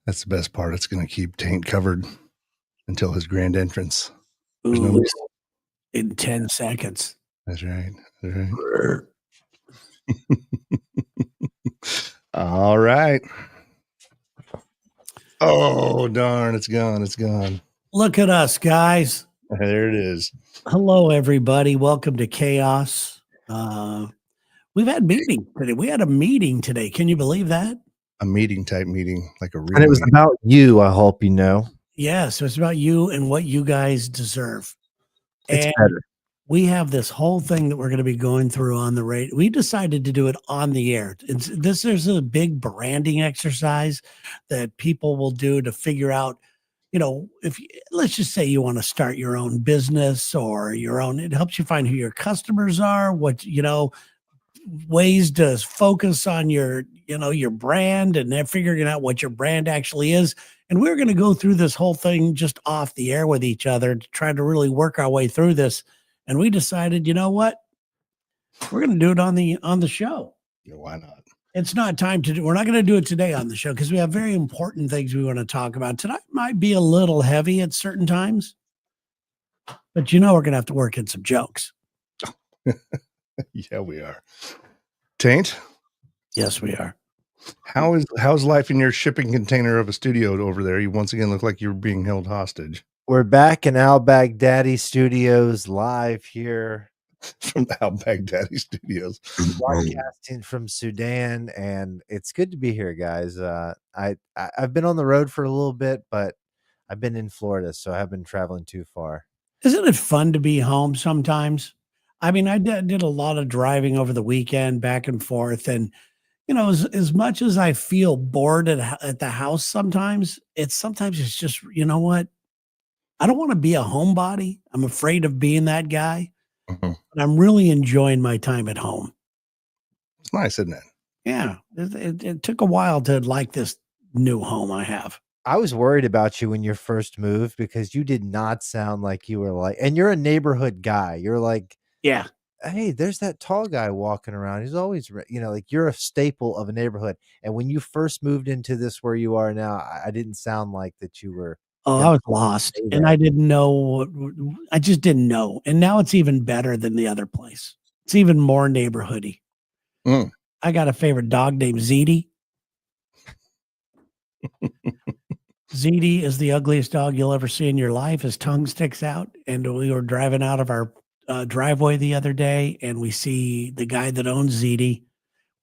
That's the best part. It's going to keep Taint covered until his grand entrance. There's no Ooh, mis- in 10 seconds. That's right. That's right. All right. Oh, darn. It's gone. It's gone. Look at us, guys. There it is. Hello, everybody. Welcome to Chaos. We've had meetings today. We had a meeting today. Can you believe that? A meeting type meeting, like a real And it was meeting. about you, I hope you know. Yes, it's about you and what you guys deserve. It's And better. we have this whole thing that we're going to be going through on the radio. We decided to do it on the air. There's a big branding exercise that people will do to figure out, let's just say you want to start your own business or your own, it helps you find who your customers are, ways to focus on your brand, and then figuring out what your brand actually is. And we're going to go through this whole thing just off the air with each other to try to really work our way through this. And we decided, you know what? We're going to do it on the show. Yeah, why not? It's not time to do. We're not going to do it today on the show because we have very important things we want to talk about. Tonight might be a little heavy at certain times, but we're going to have to work in some jokes. Yeah, we are. Taint, Yes, we are. how's life in your shipping container of a studio over there? You once again look like you're being held hostage We're back in Al Baghdadi Studios live here, from the Al Baghdadi Studios. broadcasting from Sudan, and it's good to be here, guys. I've been on the road for a little bit, but I've been in Florida, so I haven't been traveling too far. Isn't it fun to be home sometimes? I mean, I did a lot of driving over the weekend back and forth. And, as much as I feel bored at the house sometimes it's just, you know what? I don't want to be a homebody. I'm afraid of being that guy. Mhm. But I'm really enjoying my time at home. It's nice, isn't it? Yeah. It took a while to like this new home I have. I was worried about you when you first moved because you did not sound like you were like, and you're a neighborhood guy. You're like, Yeah. hey, there's that tall guy walking around. He's always, like you're a staple of a neighborhood. And when you first moved into this where you are now, I didn't sound like that you were. Oh, I was lost and I didn't know. I just didn't know. And now it's even better than the other place. It's even more neighborhoody. Mm. I got a favorite dog named Zeddy. Zeddy is the ugliest dog you'll ever see in your life. His tongue sticks out. And we were driving out of our driveway the other day, and we see the guy that owns Zeddy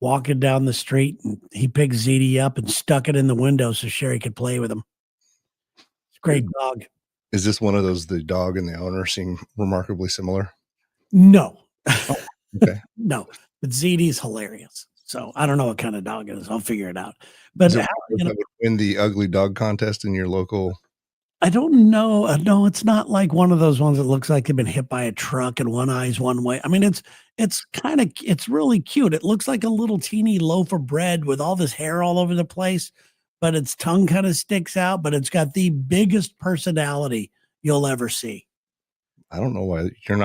walking down the street, and he picked Zeddy up and stuck it in the window so Sherry could play with him. It's a great dog. Is this one of those, the dog and the owner seem remarkably similar? No. Okay. No, but Zeddy's hilarious. So I don't know what kind of dog it is. I'll figure it out. But That would win the ugly dog contest in your local. I don't know. No, it's not like one of those ones that looks like they've been hit by a truck and one eye's one way. I mean, it's really cute. It looks like a little teeny loaf of bread with all this hair all over the place, but its tongue kind of sticks out, but it's got the biggest personality you'll ever see. I don't know why you're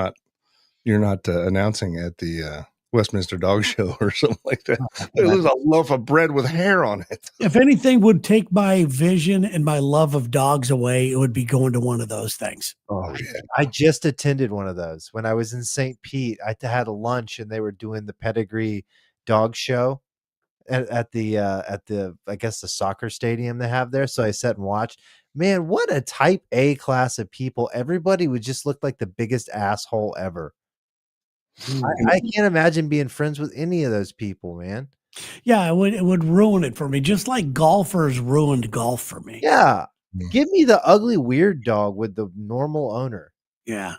not announcing at the Westminster Dog Show or something like that. There's a loaf of bread with hair on it. If anything would take my vision and my love of dogs away, it would be going to one of those things. Oh yeah. I just attended one of those when I was in St. Pete. I had a lunch and they were doing the pedigree dog show at the I guess the soccer stadium they have there. So I sat and watched. Man, what a type A class of people. Everybody would just look like the biggest asshole ever. I can't imagine being friends with any of those people, man. Yeah, it would ruin it for me, just like golfers ruined golf for me. Yeah. Give me the ugly weird dog with the normal owner. Yeah.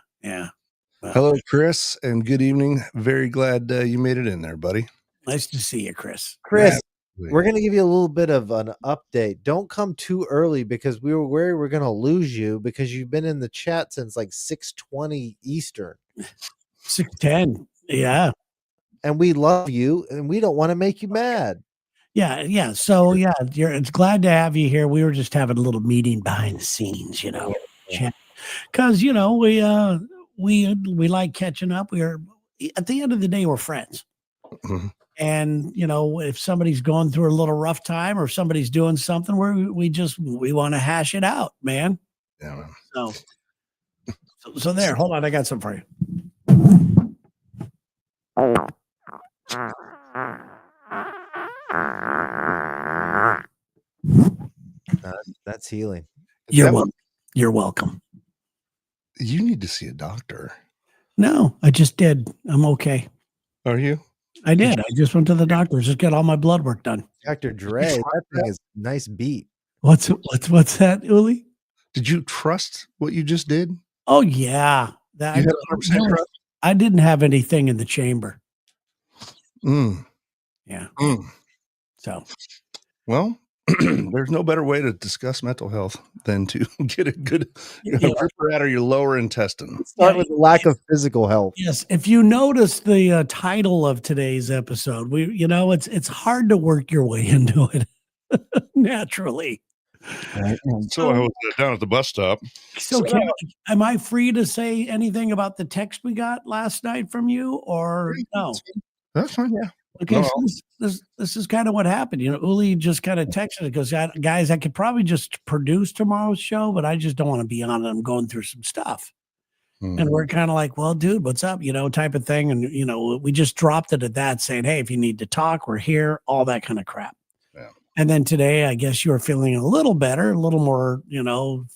Hello, Chris, and good evening. Very glad you made it in there, buddy. Nice to see you, Chris. Chris, we're going to give you a little bit of an update. Don't come too early because we were worried we're going to lose you because you've been in the chat since like 6:20 Eastern. 6:10. Yeah. And we love you and we don't want to make you mad. Yeah. So yeah, it's glad to have you here. We were just having a little meeting behind the scenes, chat. Because we like catching up. We're at the end of the day, we're friends. Mhm. And if somebody's going through a little rough time or if somebody's doing something where we want to hash it out, man. Yeah, man. So there, hold on, I got some for you. That's healing. You're welcome. You need to see a doctor. No, I just did. I'm okay. Are you? I did. I just went to the doctor. Just got all my blood work done. Dr. Dre, that thing is a nice beat. What's that, Uli? Did you trust what you just did? Oh yeah, You had 100% trust? I didn't have anything in the chamber. Yeah. So, well, there's no better way to discuss mental health than to get a good ripper out of your lower intestine. Start with the lack of physical health. Yes, if you notice the title of today's episode, it's hard to work your way into it naturally. So I was down at the bus stop. So, am I free to say anything about the text we got last night from you, or no? That's fine. Yeah. Okay, so this is kind of what happened. Uli just kind of texted it, goes, guys, I could probably just produce tomorrow's show, but I just don't want to be on it. I'm going through some stuff. And we're kind of like, well, dude, what's up? Type of thing. And, we just dropped it at that saying, hey, if you need to talk, we're here, all that kind of crap. Yeah. And then today, I guess you were feeling a little better, a little more,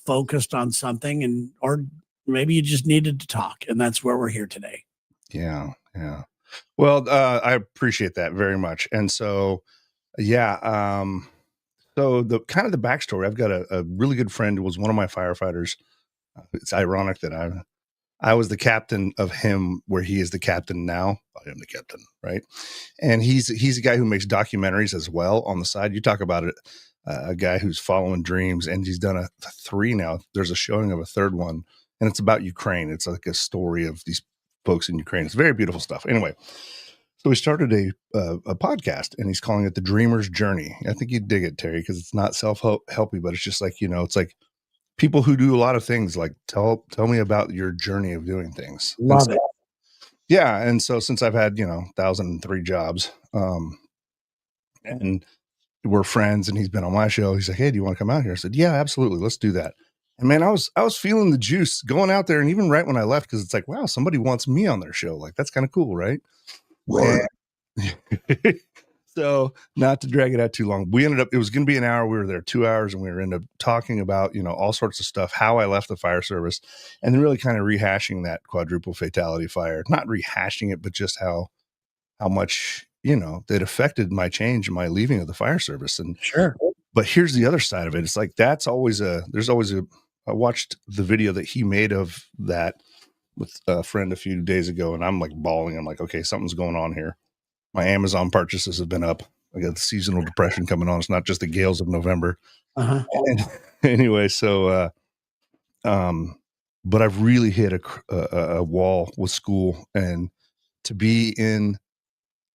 focused on something or maybe you just needed to talk. And that's where we're here today. Yeah. Yeah. Well, I appreciate that very much. And so, yeah. So the kind of the backstory, I've got a really good friend who was one of my firefighters. It's ironic that I was the captain of him where he is the captain now. I am the captain, right? And he's a guy who makes documentaries as well on the side. You talk about it, a guy who's following dreams, and he's done a 3 now. There's a showing of a 3rd one, and it's about Ukraine. It's like a story of these folks in Ukraine. It's very beautiful stuff. Anyway, so he started a podcast, and he's calling it The Dreamer's Journey. I think you'd dig it, Terry, because it's not self-helpy, but it's just like, it's like people who do a lot of things, like tell me about your journey of doing things. Love it. Yeah. And so since I've had, 1,003 jobs, and we're friends and he's been on my show, he's like, hey, do you want to come out here? I said, yeah, absolutely. Let's do that. And man, I was feeling the juice going out there. And even right when I left, because it's like, wow, somebody wants me on their show. Like, that's kind of cool, right? So not to drag it out too long, it was going to be an hour. We were there 2 hours and we ended up talking about, all sorts of stuff, how I left the fire service, and then really kind of rehashing that quadruple fatality fire, not rehashing it, but just how much, it affected my change and my leaving of the fire service. And sure. But here's the other side of it. It's like, there's always I watched the video that he made of that with a friend a few days ago, and I'm like bawling. I'm like, okay, something's going on here. My Amazon purchases have been up. I got the seasonal depression coming on. It's not just the gales of November. And anyway, so, but I've really hit a wall with school, and to be in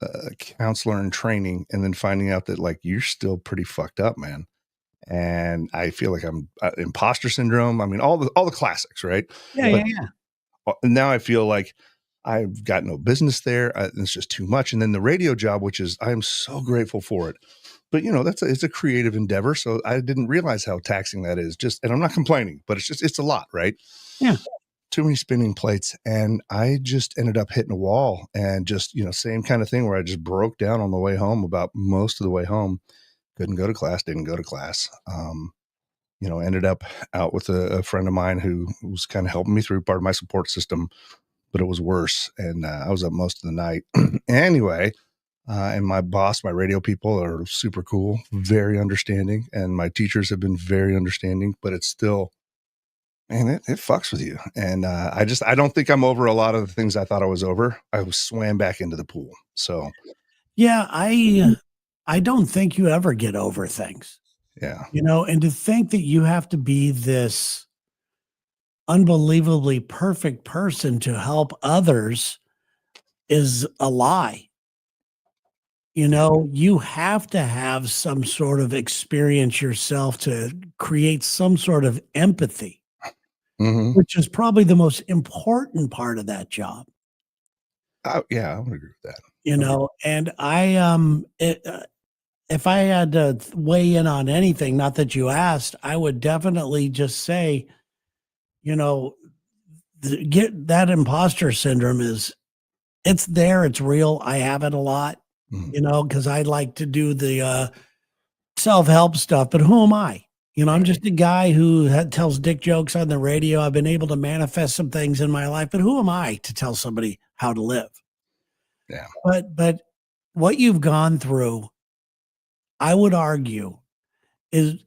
a counselor in training and then finding out that like, you're still pretty fucked up, man. And I feel like I'm imposter syndrome. I mean, all the classics, right? Yeah. Now I feel like I've got no business there. It's just too much. And then the radio job, which is, I am so grateful for it. But it's a creative endeavor. So I didn't realize how taxing that is. And I'm not complaining, but it's a lot, right? Yeah. Too many spinning plates. And I just ended up hitting a wall, and just, same kind of thing where I just broke down on the way home, about most of the way home. Didn't go to class. Ended up out with a friend of mine who was kind of helping me through, part of my support system, but it was worse. And I was up most of the night. Anyway, and my boss, my radio people are super cool, very understanding. And my teachers have been very understanding, but it's still, man, it fucks with you. And I don't think I'm over a lot of the things I thought I was over. I was swam back into the pool. So yeah, I don't think you ever get over things. Yeah. And to think that you have to be this unbelievably perfect person to help others is a lie. You have to have some sort of experience yourself to create some sort of empathy, which is probably the most important part of that job. Yeah, I would agree with that. you know, and if I had to weigh in on anything, not that you asked, I would definitely just say, you know, get that imposter syndrome it's there, it's real. I have it a lot, Mhm. you know, because I like to do the self-help stuff, but who am I? You know, I'm just a guy who tells dick jokes on the radio. I've been able to manifest some things in my life, but who am I to tell somebody how to live? Yeah. But what you've gone through, I would argue, is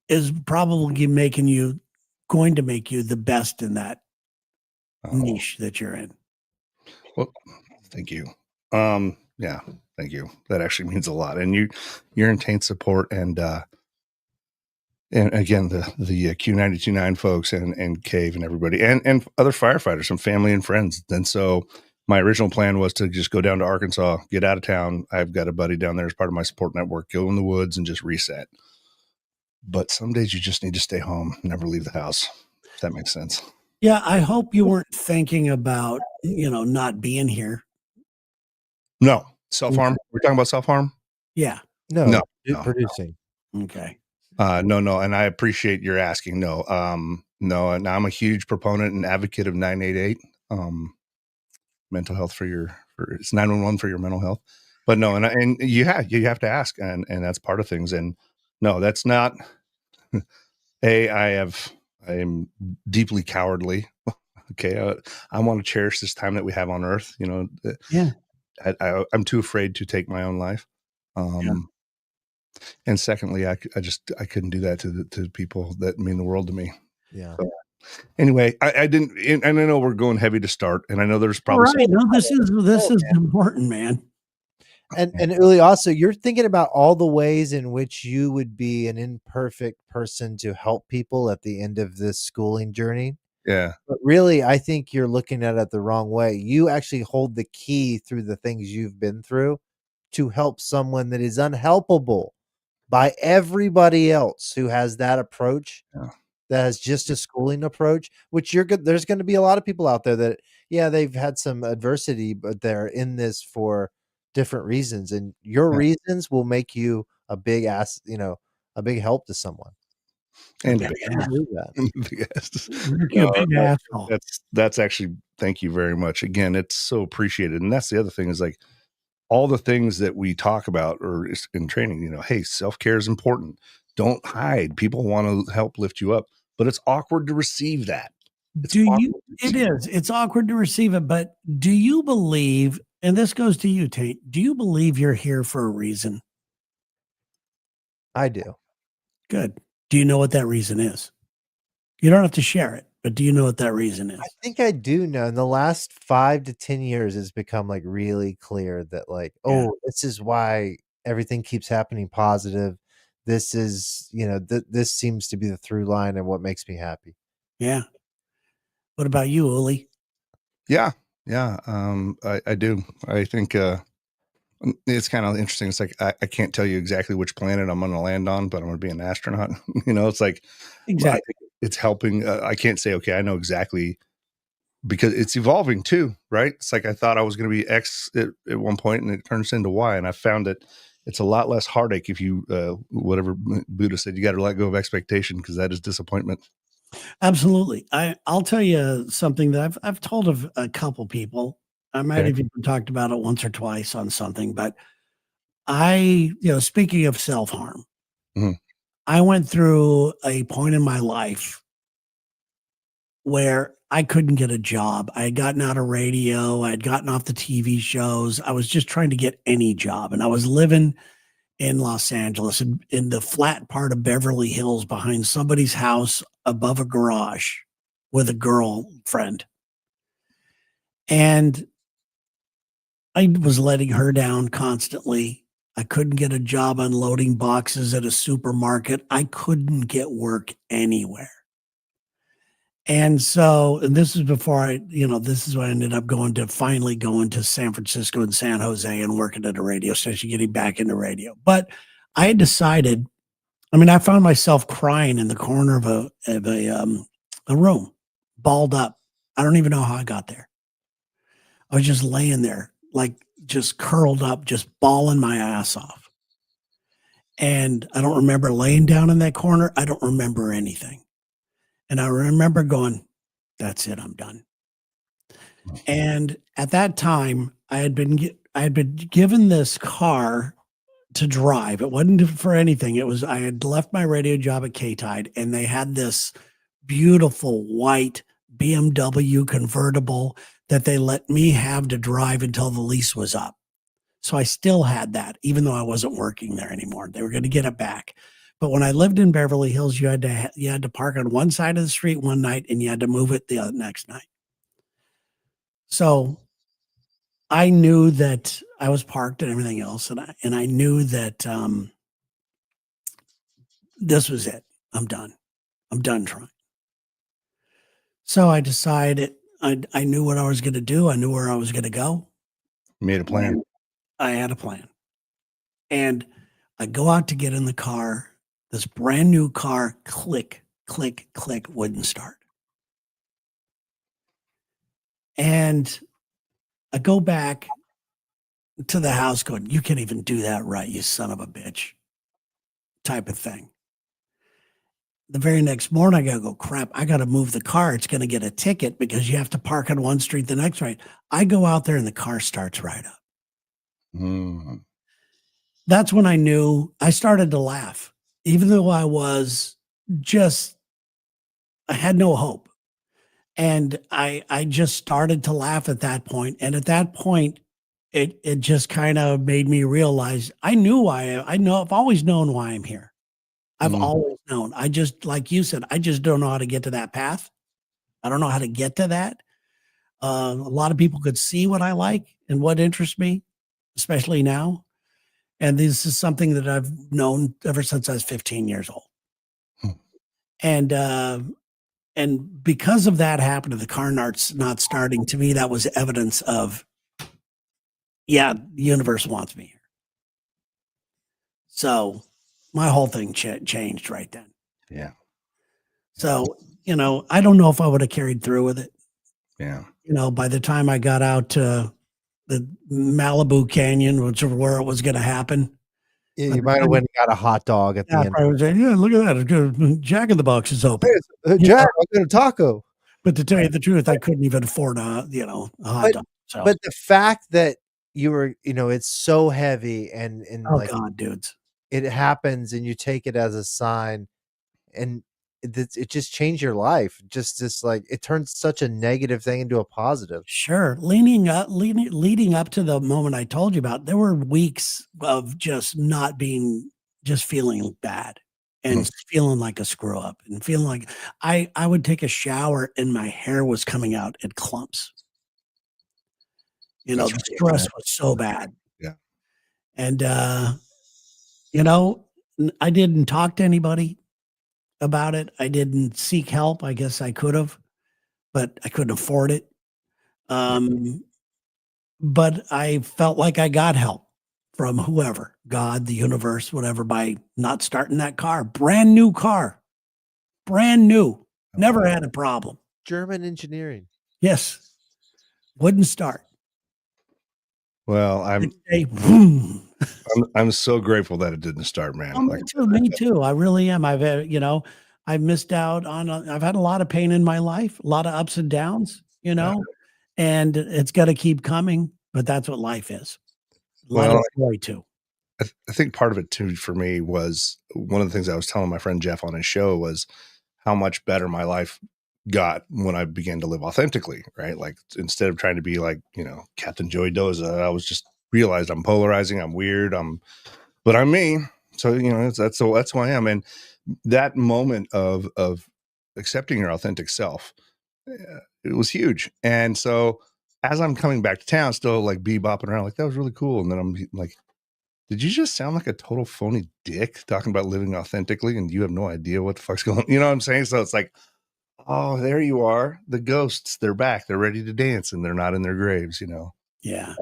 is probably going to make you the best in that Oh, niche that you're in. well, thank you. Yeah, thank you. That actually means a lot. And your intense support and again the Q92.9 folks and Cave and everybody and other firefighters, some family and friends. And so my original plan was to just go down to Arkansas, get out of town. I've got a buddy down there as part of my support network, go in the woods and just reset. But some days you just need to stay home, never leave the house. If that makes sense. Yeah, I hope you weren't thinking about, you know, not being here. No, self harm. Okay. We're talking about self harm. Yeah. No, No, no, producing. Okay. no, and I appreciate your asking. No, and I'm a huge proponent and advocate of 988, mental health it's 911 for your mental health. But no, and you have to ask, and that's part of things. And no, that's not. I am deeply cowardly. Okay, I want to cherish this time that we have on Earth. You know, Yeah. I'm too afraid to take my own life. Yeah. And secondly, I couldn't do that to people that mean the world to me. Yeah. So anyway, I didn't, and I know we're going heavy to start, and I know there's All probably right. No, this is important, man. And Uli, also, you're thinking about all the ways in which you would be an imperfect person to help people at the end of this schooling journey. yeah, But really, I think you're looking at it the wrong way. You actually hold the key through the things you've been through to help someone that is unhelpable by everybody else who has that approach, yeah, that has just a schooling approach, which you're good. There's going to be a lot of people out there that, yeah, they've had some adversity, but they're in this for different reasons. And your yeah. reasons will make you a big ass, a big help to someone. And a Yeah. big I believe that. big ass. Make you a big No, asshole. that's actually, thank you very much. Again, it's so appreciated. And that's the other thing is like all the things that we talk about or in training, you know, hey, self-care is important. Don't hide. People want to help lift you up, but it's awkward to receive that. It's Do you? awkward to It receive. is. It's awkward to receive it, but do you believe? And this goes to you, Tate. Do you believe you're here for a reason? I do. Good. Do you know what that reason is? You don't have to share it, but do you know what that reason is? I think I do know. In the last 5 to 10 years, it's become like really clear that, like, Yeah. oh, this is why everything keeps happening positive. This is, this seems to be the through line and what makes me happy. Yeah. What about you, Uli? Yeah. Yeah. I do. I think, it's kind of interesting. It's like, I can't tell you exactly which planet I'm going to land on, but I'm going to be an astronaut. You know, it's like, I Exactly. think it's helping. I can't say, okay, I know exactly because it's evolving too, right? It's like I thought I was going to be X at one point and it turns into Y. And I found that it's a lot less heartache if you, whatever Buddha said, you got to let go of expectation because that is disappointment. Absolutely. I'll tell you something that I've told of a couple people. I might Okay. have even talked about it once or twice on something, but speaking of self-harm, Mhm. I went through a point in my life where I couldn't get a job. I had gotten out of radio, I had gotten off the TV shows. I was just trying to get any job. And I was living in Los Angeles in the flat part of Beverly Hills behind somebody's house above a garage with a girlfriend. And I was letting her down constantly. I couldn't get a job unloading boxes at a supermarket. I couldn't get work anywhere. And this is before this is when I ended up finally going to San Francisco and San Jose and working at a radio station, getting back into radio. But I had decided, I found myself crying in the corner of a room, balled up. I don't even know how I got there. I was just laying there, like just curled up, just bawling my ass off. And I don't remember laying down in that corner. I don't remember anything. And I remember going, that's it, I'm done. And at that time, I had been given this car to drive. It wasn't for anything. It was I had left my radio job at K-Tide, and they had this beautiful white BMW convertible that they let me have to drive until the lease was up. So I still had that, even though I wasn't working there anymore. They were going to get it back. But when I lived in Beverly Hills, you had to park on one side of the street one night, and you had to move it the next night. So I knew that I was parked and everything else, and I knew that this was it. I'm done. I'm done trying. So I decided I knew what I was going to do. I knew where I was going to go. Made a plan. I had a plan. And I go out to get in the car. This brand new car, click, click, click, wouldn't start. And I go back to the house going, you can't even do that right, you son of a bitch, type of thing. The very next morning, I got to go, crap, I got to move the car. It's going to get a ticket because you have to park on one street, the next right. I go out there and the car starts right up. Mm. That's when I knew. I started to laugh, even though I had no hope. And I just started to laugh at that point. And at that point, it just kind of made me realize I know I've always known why I'm here. I've always known. I just, like you said, I just don't know how to get to that path. I don't know how to get to that. A lot of people could see what I like and what interests me, especially now. And this is something that I've known ever since I was 15 years old. And because of that happening, the car not starting, to me, that was evidence of, yeah, the universe wants me here. So my whole thing changed right then. Yeah. So, I don't know if I would have carried through with it. Yeah. By the time I got out to the Malibu Canyon, which is where it was going to happen. Yeah, you might have went and got a hot dog at the end. I was saying, yeah, look at that. Jack in the Box is open. Hey, Jack, I'll get a taco. But to tell you the truth, I couldn't even afford a hot dog. So. But the fact that you were, it's so heavy and like, God, dudes, it happens and you take it as a sign, and it just changed your life. Just like it turns such a negative thing into a positive. Sure. Leading up to the moment I told you about, there were weeks of just feeling bad and feeling like a screw up and feeling like I would take a shower and my hair was coming out in clumps. The stress was so bad. Yeah. And, I didn't talk to anybody about it. I didn't seek help. I guess I could have, but I couldn't afford it. But I felt like I got help from whoever, God, the universe, whatever, by not starting that car. Brand new car. Brand new. Never had a problem. German engineering. Yes. Wouldn't start. Well, I'm so grateful that it didn't start, man. Oh, me too. I really am. I've missed out on, I've had a lot of pain in my life, a lot of ups and downs, and it's got to keep coming, but that's what life is. A lot of joy too. I think part of it too, for me, was one of the things I was telling my friend Jeff on his show was how much better my life got when I began to live authentically, right? Like, instead of trying to be like, Captain Joey Doza, I was just realized I'm polarizing, I'm weird, but I'm me. So, that's who I am. And that moment of accepting your authentic self, it was huge. And so as I'm coming back to town, still like bebopping around, like, that was really cool. And then I'm like, did you just sound like a total phony dick talking about living authentically and you have no idea what the fuck's going on? You know what I'm saying? So it's like, oh, there you are. The ghosts, they're back. They're ready to dance and they're not in their graves, Yeah.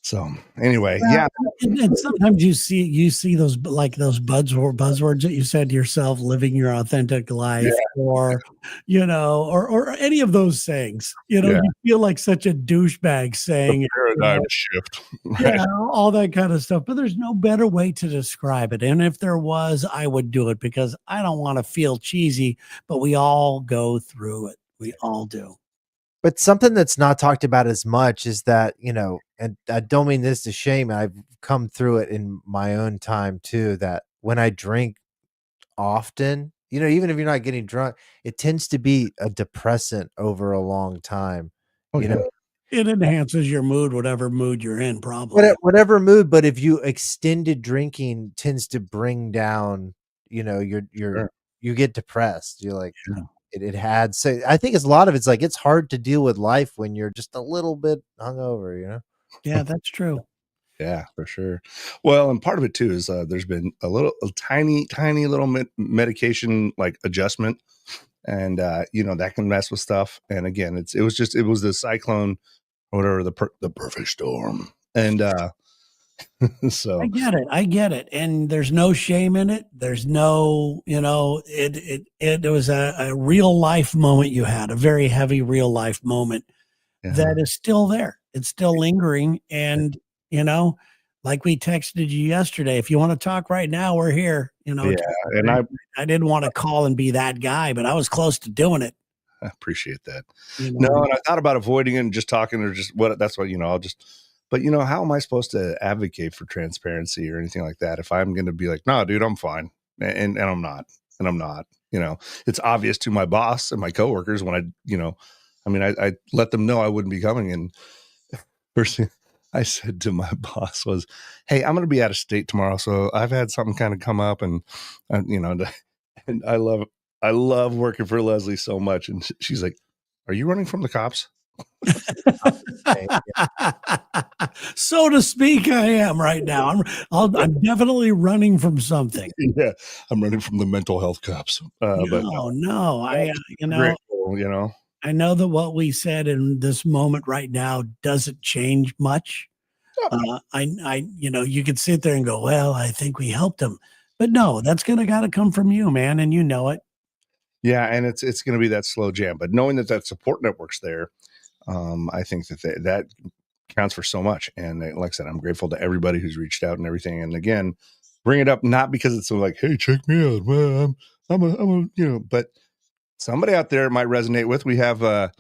So anyway, yeah, And sometimes you see those those buzzwords that you said to yourself, living your authentic life, or or any of those sayings. yeah, You feel like such a douchebag the saying it. paradigm shift, right? Yeah, all that kind of stuff. But there's no better way to describe it. And if there was, I would do it because I don't want to feel cheesy, but we all go through it. We all do. But something that's not talked about as much is that, and I don't mean this to shame, I've come through it in my own time too, that when I drink often, even if you're not getting drunk, it tends to be a depressant over a long time, Oh you know, yeah, It enhances your mood, whatever mood you're in, probably. whatever mood, but if you extended drinking tends to bring down, sure. you get depressed. You're like, Yeah. it had, so I think it's a lot of it's like, it's hard to deal with life when you're just a little bit hungover. Yeah, that's true. Yeah, for sure. Well, and part of it too is there's been a tiny little medication like adjustment, and that can mess with stuff. And again, it was the cyclone, or whatever, the perfect storm, and I so get it. I get it. And there's no shame in it. There's no, it was a real life moment you had, a very heavy real life moment yeah, that is still there. It's still lingering. And, you know, like we texted you yesterday, if you want to talk right now, we're here. yeah, and I didn't want to call and be that guy, but I was close to doing it. I appreciate that. You No, know, and I thought about avoiding it and just talking, or just what that's what I'll just. But how am I supposed to advocate for transparency or anything like that if I'm going to be like, no, dude, I'm fine, and I'm not, and I'm not. It's obvious to my boss and my coworkers when I let them know I wouldn't be coming. And first thing I said to my boss was, "Hey, I'm going to be out of state tomorrow, so I've had something kind of come up, and and I love working for Leslie so much." And she's like, "Are you running from the cops?" so to speak, I am right now. I'm definitely running from something. Yeah, I'm running from the mental health cops. But No, no, I'm grateful, I know that what we said in this moment right now doesn't change much. Oh, You could sit there and go, well, I think we helped him, but no, that's gonna gotta come from you, man, and you know it. yeah, and it's going to be that slow jam. But knowing that support network's there, I think that counts for so much. And like I said, I'm grateful to everybody who's reached out and everything. And again, bring it up not because it's so like, hey, check me out. Well, I'm a, but somebody out there might resonate with. We have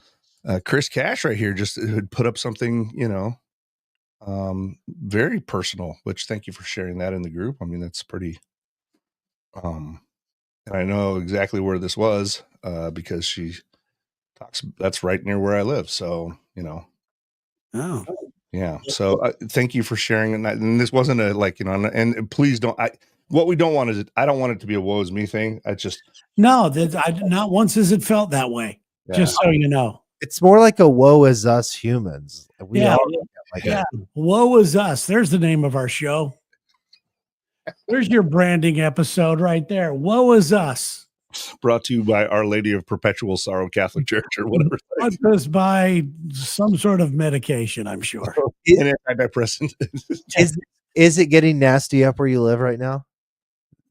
Chris Cash right here, just who put up something, very personal. Which thank you for sharing that in the group. I mean, that's pretty. And I know exactly where this was because she talks. That's right near where I live. So Oh, yeah. So thank you for sharing. And this wasn't a like and please don't. What we don't want is I don't want it to be a woe is me thing. I just no, not once has it felt that way, yeah. just so you know. It's more like a woe is us humans. We Yeah, all like yeah. Woe is us. There's the name of our show. There's your branding episode right there. Woe is us. Brought to you by Our Lady of Perpetual Sorrow Catholic Church or whatever. Brought to us by some sort of medication, I'm sure. An antidepressant. is it getting nasty up where you live right now?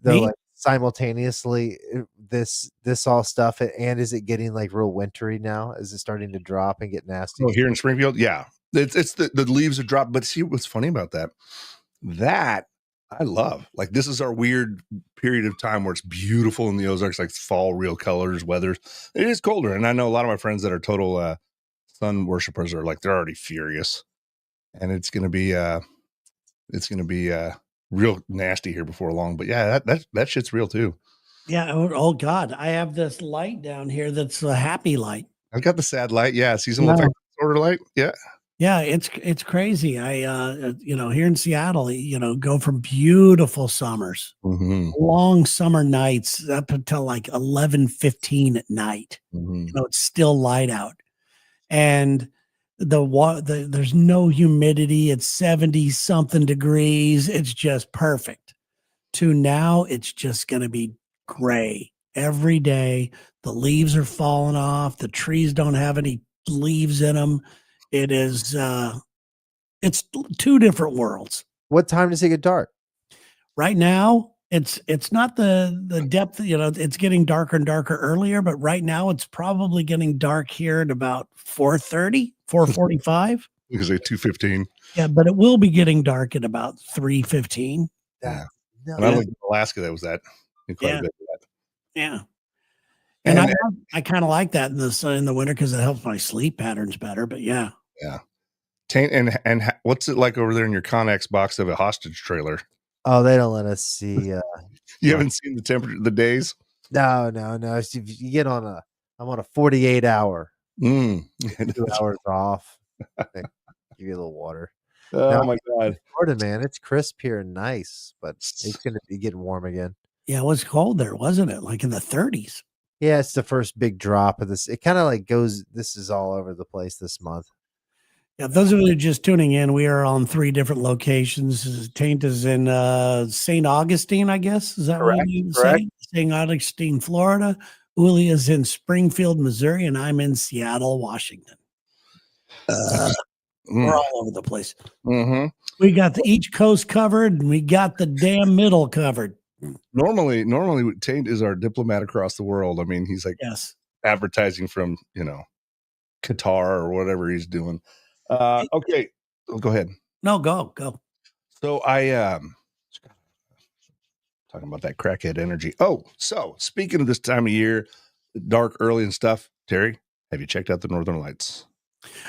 Though, Me? like simultaneously, this all stuff, and is it getting like real wintry now? Is it starting to drop and get nasty? Oh, here in Springfield, yeah, it's the leaves are dropped. But see what's funny about that? That I love. Like this is our weird period of time where it's beautiful in the Ozarks, like fall, real colors, weather. It is colder, and I know a lot of my friends that are total sun worshipers are like they're already furious, and it's gonna be real nasty here before long. But yeah, that shit's real too. Yeah. Oh God, I have this light down here that's a happy light. I've got the sad light. Yeah, seasonal No. effect disorder light. Yeah. Yeah, it's crazy. Here in Seattle, go from beautiful summers, Mm-hmm. long summer nights up until like 11:15 at night. Mm-hmm. It's still light out. And there's no humidity. It's 70 something degrees. It's just perfect. To now, it's just going to be gray every day. The leaves are falling off. The trees don't have any leaves in them. It is It's two different worlds. What time does it get dark? Right now, it's not the depth, it's getting darker and darker earlier, but right now it's probably getting dark here at about 4:30, 4:45. Because they 2:15. Yeah, but it will be getting dark at about 3:15. Yeah. No. When I lived in Alaska, that was quite Yeah. a bit of that. Yeah. And And I kind of like that in the winter because it helps my sleep patterns better. But yeah, yeah. What's it like over there in your Connex box of a hostage trailer? Oh, they don't let us see. You haven't seen the temperature, the days? No. So if you get I'm on a 48 hour, 2 hours off. They give you a little water. Oh Now, my God. Florida, man, it's crisp here and nice, but it's going to be getting warm again. yeah, it was cold there, wasn't it? Like in the 30s. Yeah, it's the first big drop of this. It kind of like goes. This is all over the place this month. Yeah, those of you just tuning in, we are on 3 different locations. Taint is in St. Augustine, I guess. Is that what you say? St. Augustine, Florida. Uli is in Springfield, Missouri, and I'm in Seattle, Washington. We're all over the place. Mm-hmm. We got the each coast covered, and we got the damn middle covered. Normally, Taint is our diplomat across the world. I mean, he's like Yes. advertising from Qatar or whatever he's doing. Okay, go ahead. No, go. So I talking about that crackhead energy. Oh, so speaking of this time of year, dark early and stuff, Terry, have you checked out the Northern Lights?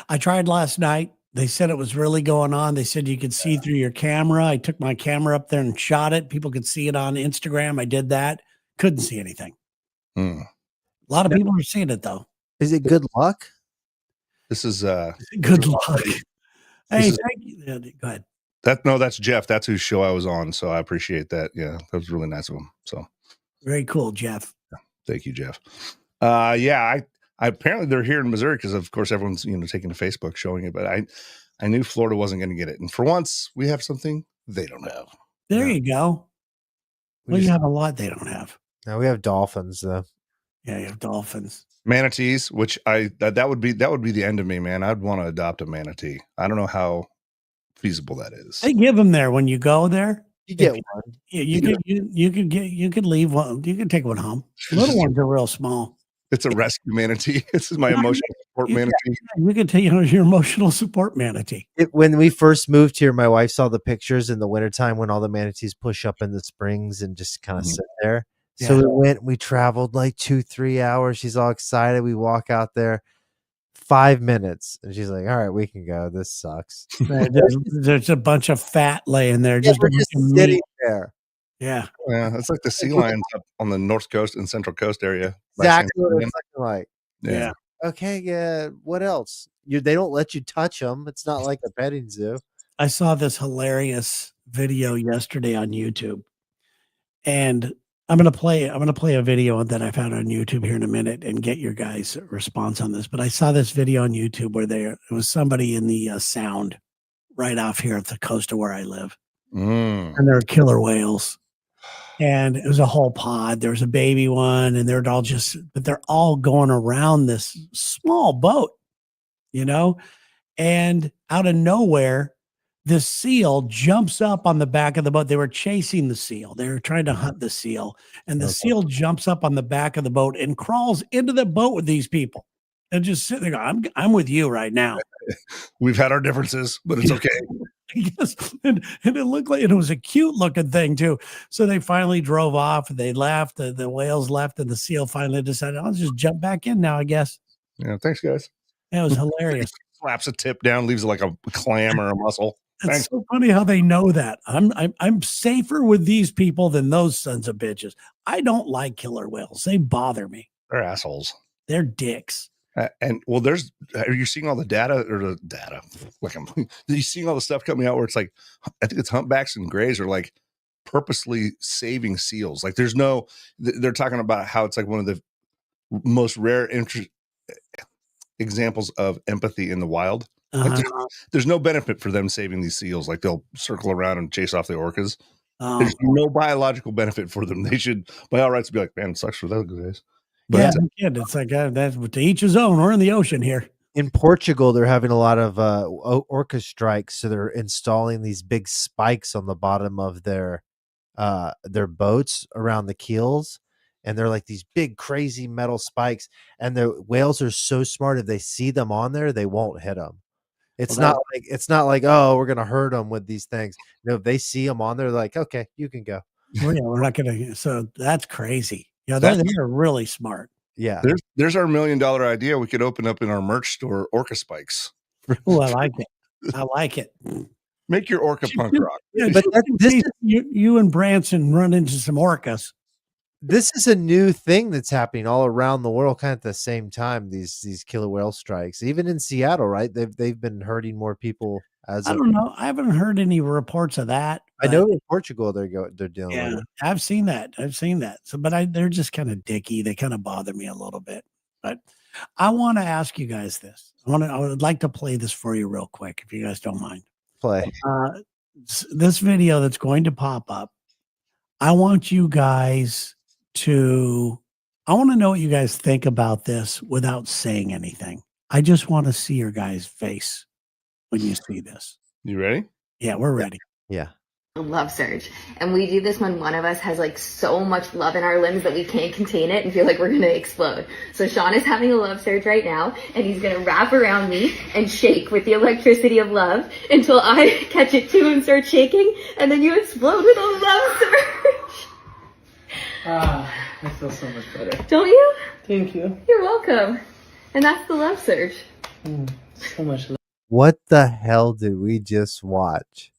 I tried last night. They said it was really going on. They said you could see through your camera. I took my camera up there and shot it. People could see it on Instagram. I did that. Couldn't see anything. A lot of people are seeing it though. Is it good luck? This is Good luck. Hey, thank you. Go ahead. That's Jeff. That's whose show I was on. So I appreciate that. Yeah, that was really nice of him. So very cool, Jeff. Thank you, Jeff. I apparently they're here in Missouri because of course everyone's taking to Facebook showing it, but I knew Florida wasn't going to get it, and for once we have something they don't have. There you go. Well, you have a lot they don't have. No, we have dolphins though. Yeah, you have dolphins, manatees, which that would be the end of me, man. I'd want to adopt a manatee. I don't know how feasible that is. They give them there when you go there. You get one. Yeah, you could leave one. You can take one home. Little ones are real small. It's a rescue manatee. This is my emotional support manatee. You can take your emotional support manatee. When we first moved here, my wife saw the pictures in the wintertime when all the manatees push up in the springs and just kind of sit there. So we traveled like 2-3 hours. She's all excited. We walk out there 5 minutes and she's like, all right, we can go. This sucks. There's a bunch of fat laying there. Just sitting there. Yeah. Yeah. It's like the sea lions up on the North Coast and Central Coast area. Exactly what it's like. Yeah. Okay. Yeah. What else? They don't let you touch them. It's not like a petting zoo. I saw this hilarious video yesterday on YouTube, and I'm gonna play a video that I found on YouTube here in a minute and get your guys' response on this. But I saw this video on YouTube where it was somebody in the Sound right off here at the coast of where I live, and there are killer whales, and it was a whole pod. There was a baby one, and they're all going around this small boat, and out of nowhere, this seal jumps up on the back of the boat. They were chasing the seal. They were trying to hunt the seal. And the seal jumps up on the back of the boat and crawls into the boat with these people. And just sitting there going, I'm with you right now. We've had our differences, but it's okay. Yes. And it looked like it was a cute looking thing too. So they finally drove off and they left. The whales left and the seal finally decided, I'll just jump back in now, I guess. Yeah. Thanks, guys. It was hilarious. Slaps a tip down, leaves it like a clam or a mussel. It's so funny how they know that. I'm safer with these people than those sons of bitches. I don't like killer whales. They bother me. They're assholes. They're dicks. Are you seeing all the data or the data? Like, are you seeing all the stuff coming out where it's like, I think it's humpbacks and grays are like purposely saving seals. Like they're talking about how it's like one of the most rare examples of empathy in the wild. Like there's no benefit for them saving these seals. Like they'll circle around and chase off the orcas. There's no biological benefit for them. They should, by all rights, be like, man, it sucks for those guys. But it's like that's to each his own. We're in the ocean here. In Portugal, they're having a lot of orca strikes, so they're installing these big spikes on the bottom of their boats around the keels, and they're like these big crazy metal spikes, and the whales are so smart, if they see them on there they won't hit them. It's Well, not like, oh, we're gonna hurt them with these things. No, if they see them on there, they're like, okay, you can go. well, yeah, we're not gonna. So that's crazy. Yeah, That's they're really smart. Yeah. there's our $1 million idea. We could open up in our merch store orca spikes. Oh, I like it. I like it. Make your orca punk rock. Yeah, But just in this case is you and Branson run into some orcas. this is a new thing that's happening all around the world, kind of at the same time. These killer whale strikes, even in Seattle, right? They've been hurting more people as I of. don't know. I haven't heard any reports of that. I But know in Portugal they're dealing yeah, with it. I've seen that. I've seen that. So, but they're just kind of dicky. They kind of bother me a little bit. But I want to ask you guys this. I would like to play this for you real quick, if you guys don't mind. Play. This video that's going to pop up. I want you guys to. I want to know what you guys think about this without saying anything. I just want to see your guys' face when you see this. You ready? Yeah, we're ready. Yeah. Love surge. And we do this when one of us has like so much love in our limbs that we can't contain it and feel like we're going to explode. So Sean is having a love surge right now, and he's going to wrap around me and shake with the electricity of love until I catch it too and start shaking, and then you explode with a love surge. I feel so much better. Don't you? Thank you. You're welcome. And that's the love surge. So much love. What the hell did we just watch?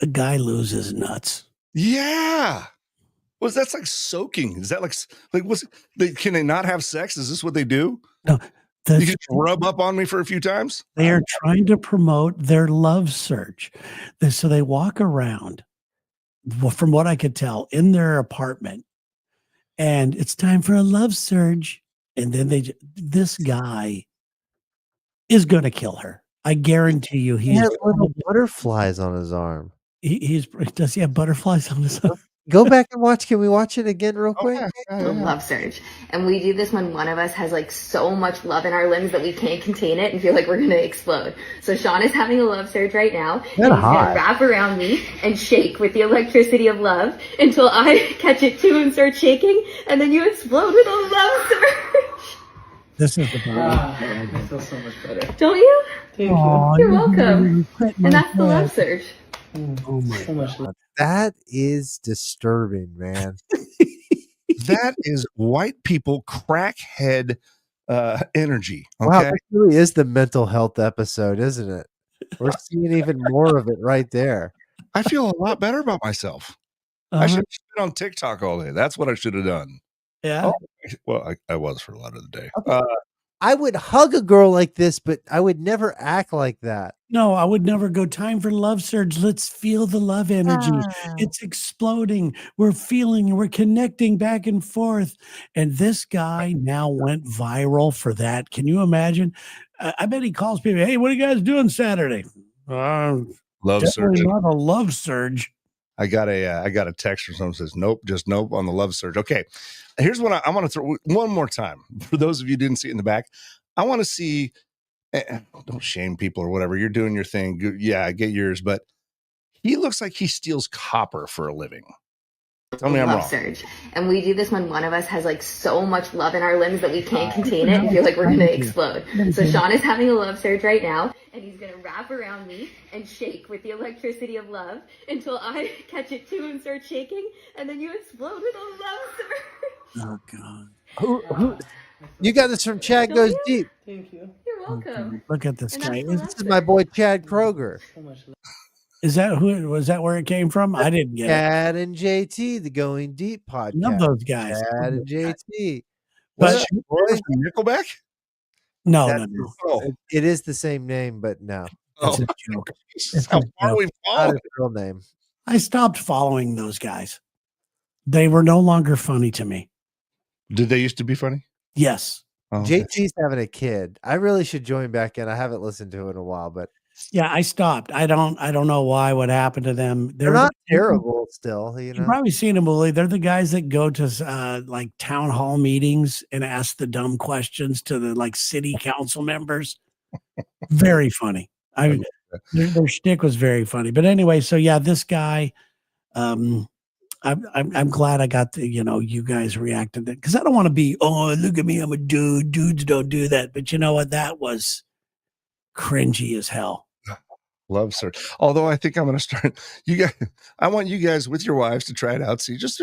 A guy loses nuts. Yeah. Was that's like soaking? Is that like what's can they not have sex? Is this what they do? No, You can just rub up on me for a few times. they are trying to promote their love surge. So they walk around, well, from what I could tell, in their apartment, and it's time for a love surge. And then this guy is going to kill her. I guarantee you, He has little butterflies on his arm. does he have butterflies on his arm? Go back and watch. Can we watch it again real quick? The love surge. And we do this when one of us has like so much love in our limbs that we can't contain it and feel like we're going to explode. So Sean is having a love surge right now, and he's going to wrap around me and shake with the electricity of love until I catch it too and start shaking, and then you explode with a love surge. This is the I feel so much better. Don't you? Thank you. You're welcome. And that's the love surge. Oh my So much love. That is disturbing, man. That is white people crackhead energy. Okay. Wow, this really is the mental health episode, isn't it? We're seeing even more of it right there. I feel a lot better about myself. I should have been on TikTok all day. That's what I should have done. Yeah. Oh, well, I was for a lot of the day. I would hug a girl like this, but I would never act like that. No, I would never go. Time for love surge. Let's feel the love energy. It's exploding. We're feeling, we're connecting back and forth. And this guy now went viral for that. Can you imagine? I bet he calls people, hey, what are you guys doing Saturday? Love Definitely surge. not a love surge. I got a text from someone who says, nope, just nope on the love surge. Okay. Here's what I want to throw one more time. For those of you who didn't see it in the back, I want to see, don't shame people or whatever. You're doing your thing. Yeah, get yours. But he looks like he steals copper for a living. Tell me I'm love wrong. surge. And we do this when one of us has like so much love in our limbs that we can't contain it and feel like we're going to explode. So Sean is having a love surge right now, and he's going to wrap around me and shake with the electricity of love until I catch it too and start shaking, and then you explode with a love surge. Oh, God. Who you got this from Chad Goes Deep. Thank you. You're welcome. Look at this And guy. that's the This is my boy Chad Kroger. So much love. Is that who? Was that where it came from? I didn't get it. Chad and JT, the Going Deep podcast. Love those guys. Chad and JT. But- What up, boy? Nickelback? No, That no. Oh, It is the same name, but no, That's oh. a joke. That's how far we've not fallen. his real name. I stopped following those guys. They were no longer funny to me. Did they used to be funny? Yes. Oh, okay. JT's having a kid. I really should join back in. I haven't listened to it in a while, but Yeah, I stopped. I don't know why, what happened to them. They're not terrible still, you know. You've probably seen them, Willie. They're the guys that go to like town hall meetings and ask the dumb questions to the like city council members. Very funny. Their shtick was very funny. But anyway, so yeah, this guy, I'm glad I got the, you guys reacted that, because I don't want to be, oh, look at me, I'm a dude. Dudes don't do that. But you know what? That was cringy as hell. Love search. Although I think I'm going to start. You guys, I want you guys with your wives to try it out. See, just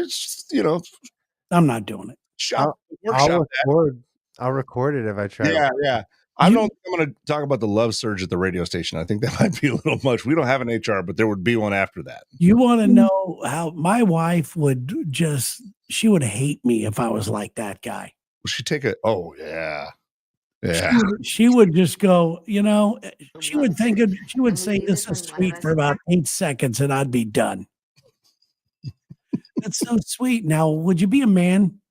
I'm not doing it. I'll record it if I try. Yeah. I'm going to talk about the love surge at the radio station. I think that might be a little much. We don't have an HR, but there would be one after that. You want to know how my wife would she would hate me if I was like that guy. She'd take it. Oh, yeah. Yeah. She would just go, she would say this is sweet for about 8 seconds and I'd be done. That's so sweet. Now, would you be a man?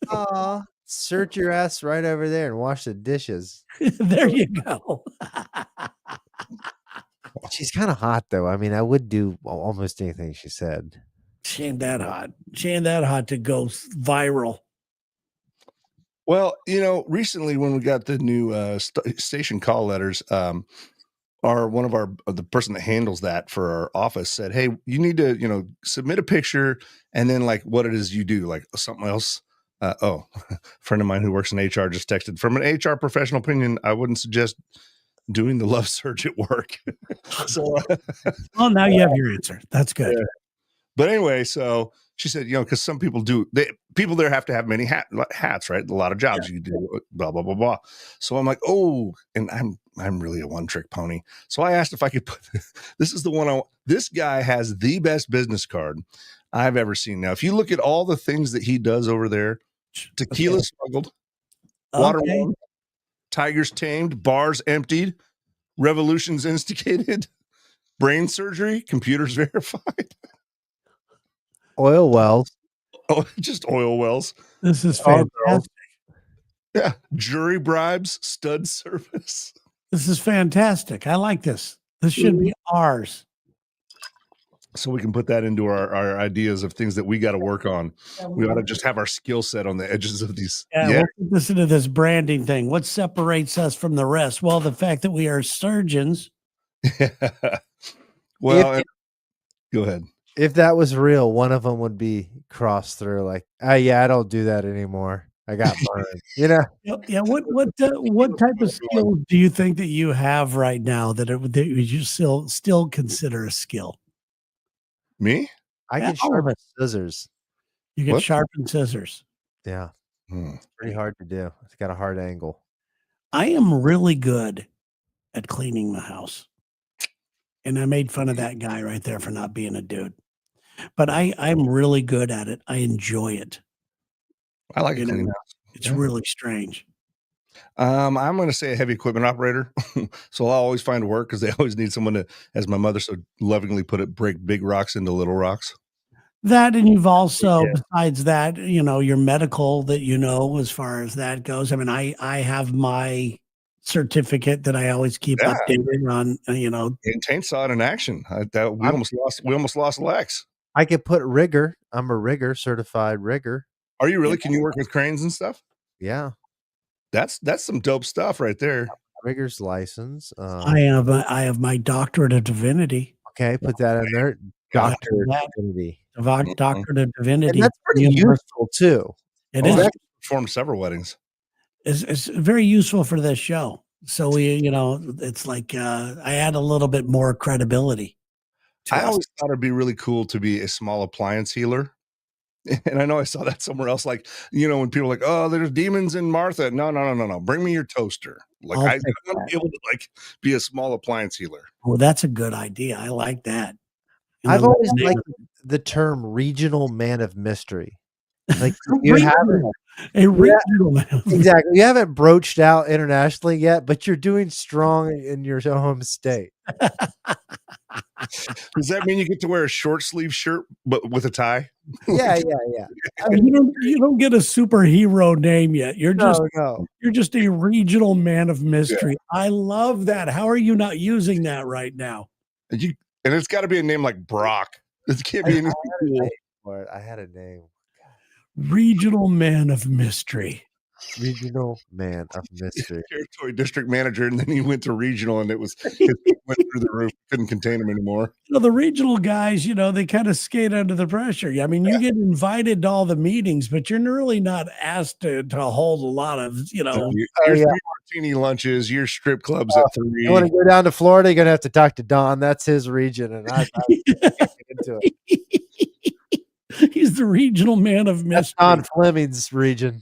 Aw, search your ass right over there and wash the dishes. There you go. She's kind of hot, though. I mean, I would do almost anything she said. She ain't that hot. She ain't that hot to go viral. Well, recently when we got the new station call letters, the person that handles that for our office said, hey, you need to, submit a picture and then like what it is you do, like something else. A friend of mine who works in HR just texted, from an HR professional opinion, I wouldn't suggest doing the love search at work. So, well, now you have your answer. That's good. Yeah. But anyway, so she said, because some people people there have to have many hats, right? A lot of jobs you do, blah, blah, blah, blah. So I'm like, and I'm really a one-trick pony. So I asked if I could put, this is the one this guy has the best business card I've ever seen. Now, if you look at all the things that he does over there, tequila smuggled, watermelon, tigers tamed, bars emptied, revolutions instigated, brain surgery, computers verified. Oil wells. Oh, just oil wells. This is fantastic. Yeah. Jury bribes, stud service. This is fantastic. I like this. This should be ours. So we can put that into our ideas of things that we got to work on. We ought to just have our skill set on the edges of these. We'll put this into this branding thing. What separates us from the rest? Well, the fact that we are surgeons. Well, go ahead. If that was real, one of them would be crossed through like, I don't do that anymore. I got burned. Yeah. What type of skills do you think that you have right now that you still consider a skill? Me? I can sharpen scissors. You can sharpen scissors. Yeah. It's pretty hard to do. It's got a hard angle. I am really good at cleaning the house. And I made fun of that guy right there for not being a dude. But I'm really good at it. I enjoy it. I like a clean house. It's really strange. I'm going to say a heavy equipment operator. So I'll always find work because they always need someone to, as my mother so lovingly put it, break big rocks into little rocks. That, and you've also, besides that, your medical that, as far as that goes. I mean, I have my certificate that I always keep updated on, And Taint saw it in action. We almost lost Lex. I could put rigger. I'm a rigger, certified rigger. Are you really? Can you work with cranes and stuff? Yeah. That's some dope stuff right there. Rigger's license. I have my doctorate of divinity. Okay, put that in there. Doctorate of divinity. Doctorate of divinity. And that's pretty useful too. It is. I performed several weddings. It's very useful for this show. So it's like I add a little bit more credibility. I always thought it'd be really cool to be a small appliance healer. And I know I saw that somewhere else. Like, when people are like, oh, there's demons in Martha. No. Bring me your toaster. Like, I want to be able to be a small appliance healer. Oh, that's a good idea. I like that. I've always liked the term regional man of mystery. Like you haven't a regional man. Exactly. You haven't broached out internationally yet, but you're doing strong in your home state. Does that mean you get to wear a short sleeve shirt but with a tie? Yeah. You don't get a superhero name yet. You're just No. you're just a regional man of mystery. Yeah. I love that. How are you not using that right now? And it's got to be a name like Brock. It can't be anything cool. I had a name. Regional man of mystery. Regional man of mystery. Territory district manager, and then he went to regional, and it went through the roof. Couldn't contain him anymore. The regional guys, they kind of skate under the pressure. I mean, you get invited to all the meetings, but you're really not asked to hold a lot of, your martini lunches, your strip clubs at 3. You want to go down to Florida? You're gonna have to talk to Don. That's his region, and I can't get into it. He's the regional man of mystery. That's Don Fleming's region.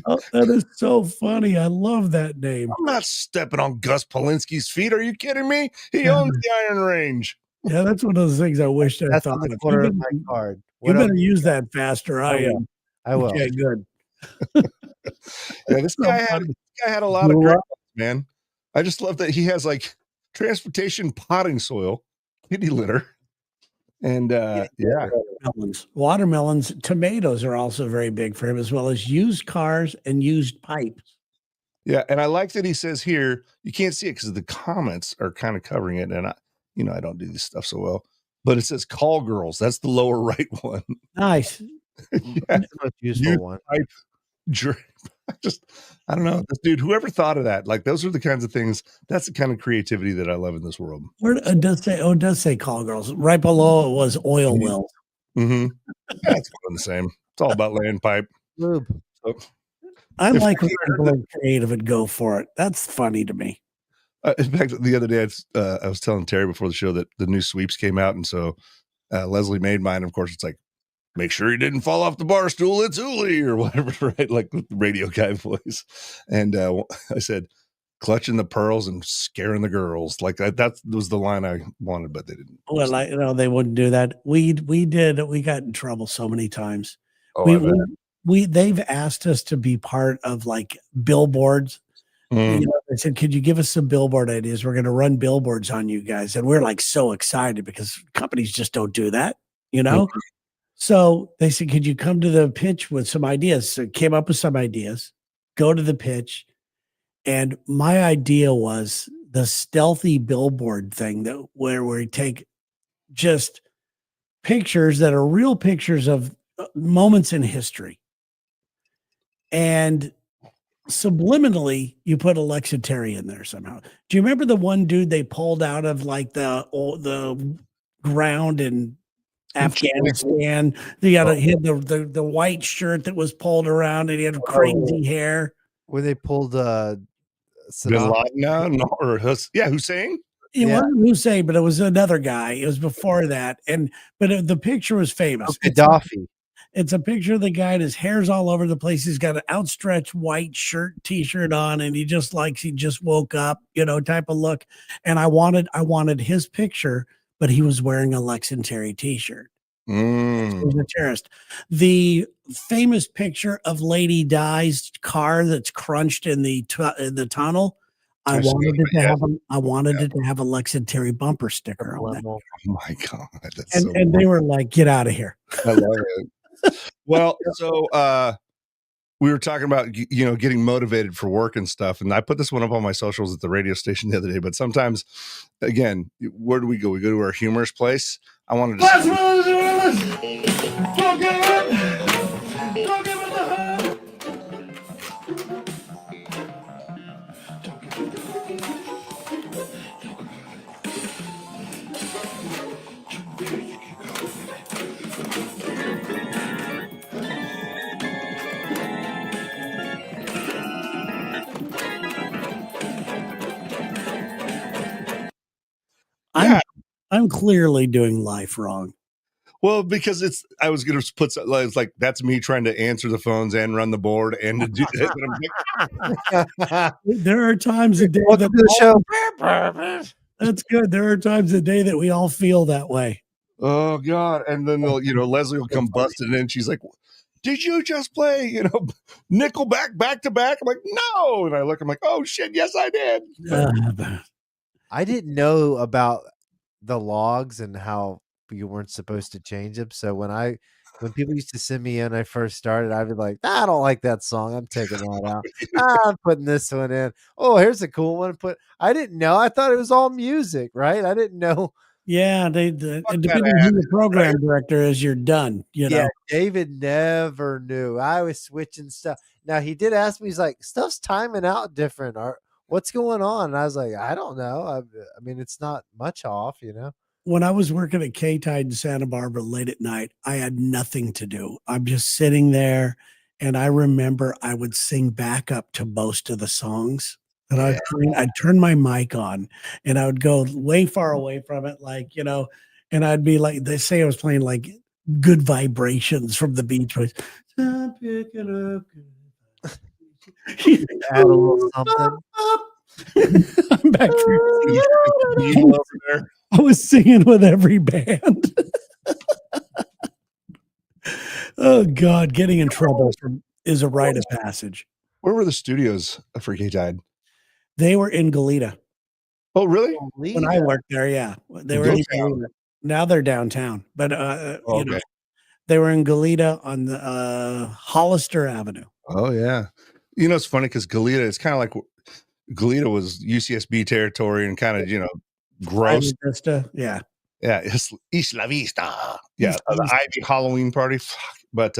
Oh, that is so funny. I love that name. I'm not stepping on Gus Polinski's feet. Are you kidding me? He owns the Iron Range. Yeah, that's one of those things I wish I thought. On the corner of my card. You better use that faster. I am. I will. Okay, good. Yeah, this guy had a lot of great ones, man. I just love that he has like transportation potting soil, kitty litter. And watermelons, tomatoes are also very big for him, as well as used cars and used pipes. Yeah, and I like that he says here, you can't see it because the comments are kind of covering it, and I don't do this stuff so well, but it says call girls. That's the lower right one. Nice. Yeah, that's the most useful one. I don't know. This dude, whoever thought of that, like those are the kinds of things, that's the kind of creativity that I love in this world. Where it does say call girls. Right below it was oil wells. Mm-hmm. Yeah, it's one the same. It's all about laying pipe. Lube. So, I like when people are creative and go for it. That's funny to me. In fact, the other day, I was telling Terry before the show that the new sweeps came out, and so Leslie made mine. Of course, it's like, make sure he didn't fall off the bar stool. It's Uli or whatever, right? Like with the radio guy voice. And I said, clutching the pearls and scaring the girls. Like that was the line I wanted, but they didn't. Well, they wouldn't do that. We got in trouble so many times. Oh, they've asked us to be part of like billboards. They said, could you give us some billboard ideas? We're going to run billboards on you guys. And we're like so excited because companies just don't do that, So they said, could you come to the pitch with some ideas? So came up with some ideas, go to the pitch. And my idea was the stealthy billboard thing where we take just pictures that are real pictures of moments in history. And subliminally, you put Alexa Terry in there somehow. Do you remember the one dude they pulled out of like the ground in Afghanistan? He had the white shirt that was pulled around, and he had crazy hair. When they pulled Bin Laden, Hussein. It wasn't Hussein, but it was another guy. It was before that, but the picture was famous. Gaddafi. It's a picture of the guy, and his hair's all over the place. He's got an outstretched white t-shirt on, and he just woke up, type of look. And I wanted his picture, but he was wearing a Lex and Terry t-shirt. He was a terrorist. The famous picture of Lady Di's car that's crunched in the tunnel. I wanted it to have a Lex and Terry bumper sticker on that. Oh my God. And they were like, get out of here. I love it. Well, so we were talking about, getting motivated for work and stuff. And I put this one up on my socials at the radio station the other day. But sometimes, again, where do we go? We go to our humorous place. I wanted to. I'm clearly doing life wrong. Well, because I was going to put it's like that's me trying to answer the phones and run the board and to do that. There are times a day Welcome to the show. That's good. There are times a day that we all feel that way. Oh God! And then Leslie will come busting in. She's like, "Did you just play Nickelback back to back?" I'm like, "No," and I look. I'm like, "Oh shit! Yes, I did." I didn't know about the logs and how you weren't supposed to change them. So when I When people used to send me in, I first started, I'd be like, I don't like that song. I'm taking that out. I'm putting this one in. Oh, here's a cool one. I didn't know. I thought it was all music, right? I didn't know. Yeah, Fuck that depending on ad. who the program director is, you're done. You Yeah, know. David never knew. I was switching stuff. Now he did ask me, he's like, stuff's timing out different. What's going on? And I was like, I don't know. I mean, it's not much off, you know. When I was working at K-Tide in Santa Barbara late at night, I had nothing to do. I'm just sitting there, and I remember I would sing backup to most of the songs. And I'd turn my mic on, and I would go way far away from it, like, you know, and I'd be like, they say I was playing like Good Vibrations from the Beach Boys. I'm picking up good Add a little something. I'm back Over there. I was singing with every band. Oh God, getting in trouble is a rite of passage. Where were the studios for K-Tide? They were in Goleta. Oh, really? When I worked there, yeah. They were in Goleta. Now they're downtown. But you know, they were in Goleta on the Hollister Avenue. Oh, yeah. You know, it's funny because Goleta is kind of like Goleta was UCSB territory and kind of, you know, gross. Vista. Yeah. Yeah, it's Isla Vista. Yeah, the Ivy Halloween party. Fuck. But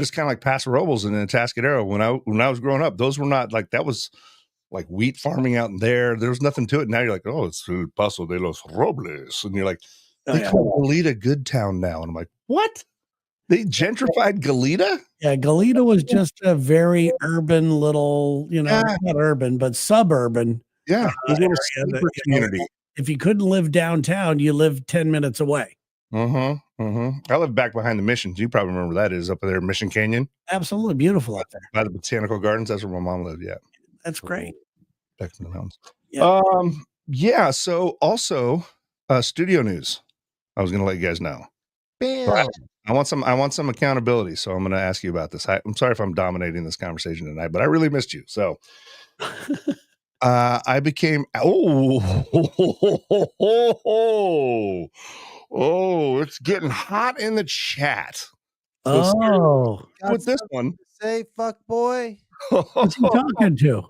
it's kind of like Paso Robles and then Atascadero. When I was growing up, those were not like, that was like wheat farming out in there. There was nothing to it. Now you're like, oh, it's Paso de los Robles, and you're like, they call Goleta Good Town now, and I'm like, what? They gentrified Goleta? Yeah, Goleta was just a very urban little, you know, not urban, but suburban. Yeah, community. If you couldn't live downtown, you lived 10 minutes away. I live back behind the Missions. You probably remember that is up there, Mission Canyon. Absolutely beautiful up there. By the Botanical Gardens. That's where my mom lived. Yeah. That's great. Back in the mountains. Yeah. So also studio news. I was going to let you guys know. Bam. I want some accountability. So I'm going to ask you about this. I'm sorry if I'm dominating this conversation tonight, but I really missed you. So I became, it's getting hot in the chat. So with this one, say fuck boy. What's he talking to?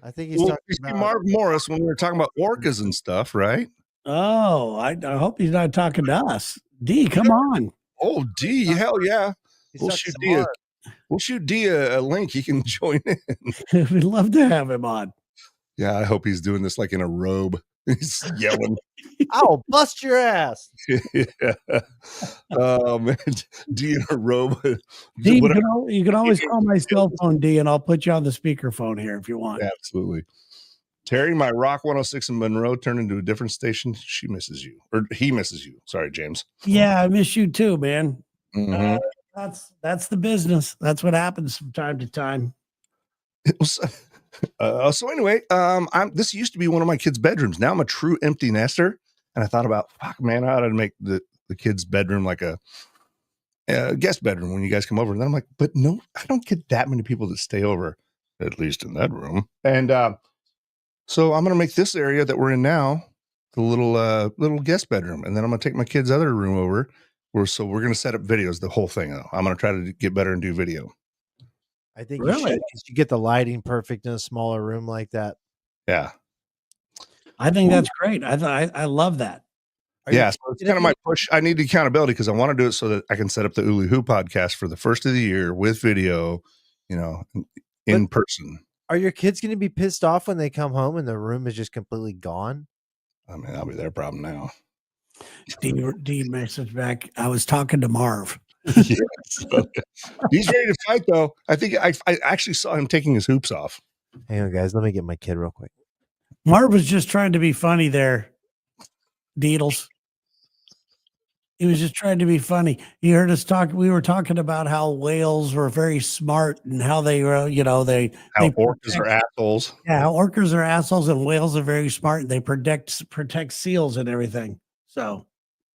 I think he's talking about Marv Morris when we were talking about orcas and stuff, right? Oh, I hope he's not talking to us. D, come on. Oh, D, hell yeah. We'll shoot D a link. He can join in. We'd love to have him on. Yeah, I hope he's doing this like in a robe. He's yelling. I'll bust your ass. Yeah. Man, D in a robe. D, you can always call my cell phone, D, and I'll put you on the speakerphone here if you want. Absolutely. Terry, my Rock 106 in Monroe turned into a different station. She misses you. Or he misses you. Sorry, James. Yeah, I miss you too, man. Mm-hmm. That's the business. That's what happens from time to time. So anyway, this used to be one of my kids' bedrooms. Now I'm a true empty nester. And I thought about, fuck, man, I ought to make the kids' bedroom like a guest bedroom when you guys come over. And then I'm like, but no, I don't get that many people that stay over, at least in that room. And so I'm going to make this area that we're in now the little guest bedroom. And then I'm going to take my kids' other room over. So we're going to set up videos, the whole thing, though. I'm going to try to get better and do video. I think you should get the lighting perfect in a smaller room like that. Yeah. I think that's great. I love that. So it's kind of my push. I need accountability because I want to do it so that I can set up the Uli Who podcast for the first of the year with video, you know, in person. Are your kids going to be pissed off when they come home and the room is just completely gone? I mean, that'll be their problem now. D message back. I was talking to Marv. Yes. He's ready to fight, though. I think I actually saw him taking his hoops off. Hang on, guys. Let me get my kid real quick. Marv was just trying to be funny there, Deedles. He was just trying to be funny. He heard us talk. We were talking about how whales were very smart and how they were, how orcas are assholes. Yeah, how orcas are assholes and whales are very smart. And they protect seals and everything. So,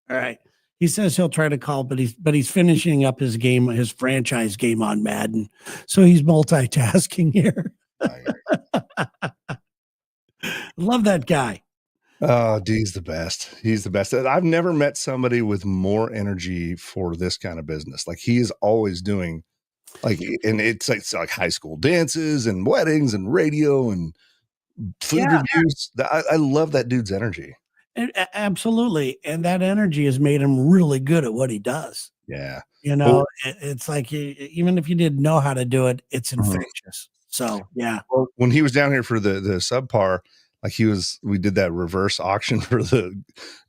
all right. He says he'll try to call, but he's finishing up his game, his franchise game on Madden. So he's multitasking here. Love that guy. Oh, D's the best. He's the best. I've never met somebody with more energy for this kind of business. Like he is always doing and it's like high school dances and weddings and radio and food reviews. I love that dude's energy. Absolutely. And that energy has made him really good at what he does. Yeah. It's like even if you didn't know how to do it, it's infectious. So, yeah. Well, when he was down here for the subpar, like we did that reverse auction for the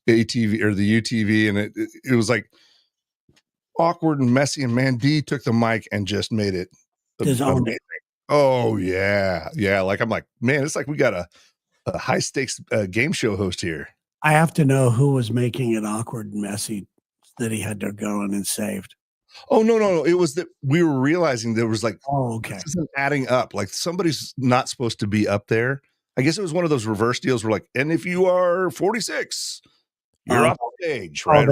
ATV or the UTV, and it was like awkward and messy. And man, D took the mic and just made it amazing. Oh yeah, yeah. Like I'm like, man, it's like we got a high stakes game show host here. I have to know who was making it awkward and messy that he had to go in and saved. Oh no! It was that we were realizing there was like, okay, this isn't adding up. Like somebody's not supposed to be up there. I guess it was one of those reverse deals where like, and if you are 46, you're off the stage, right?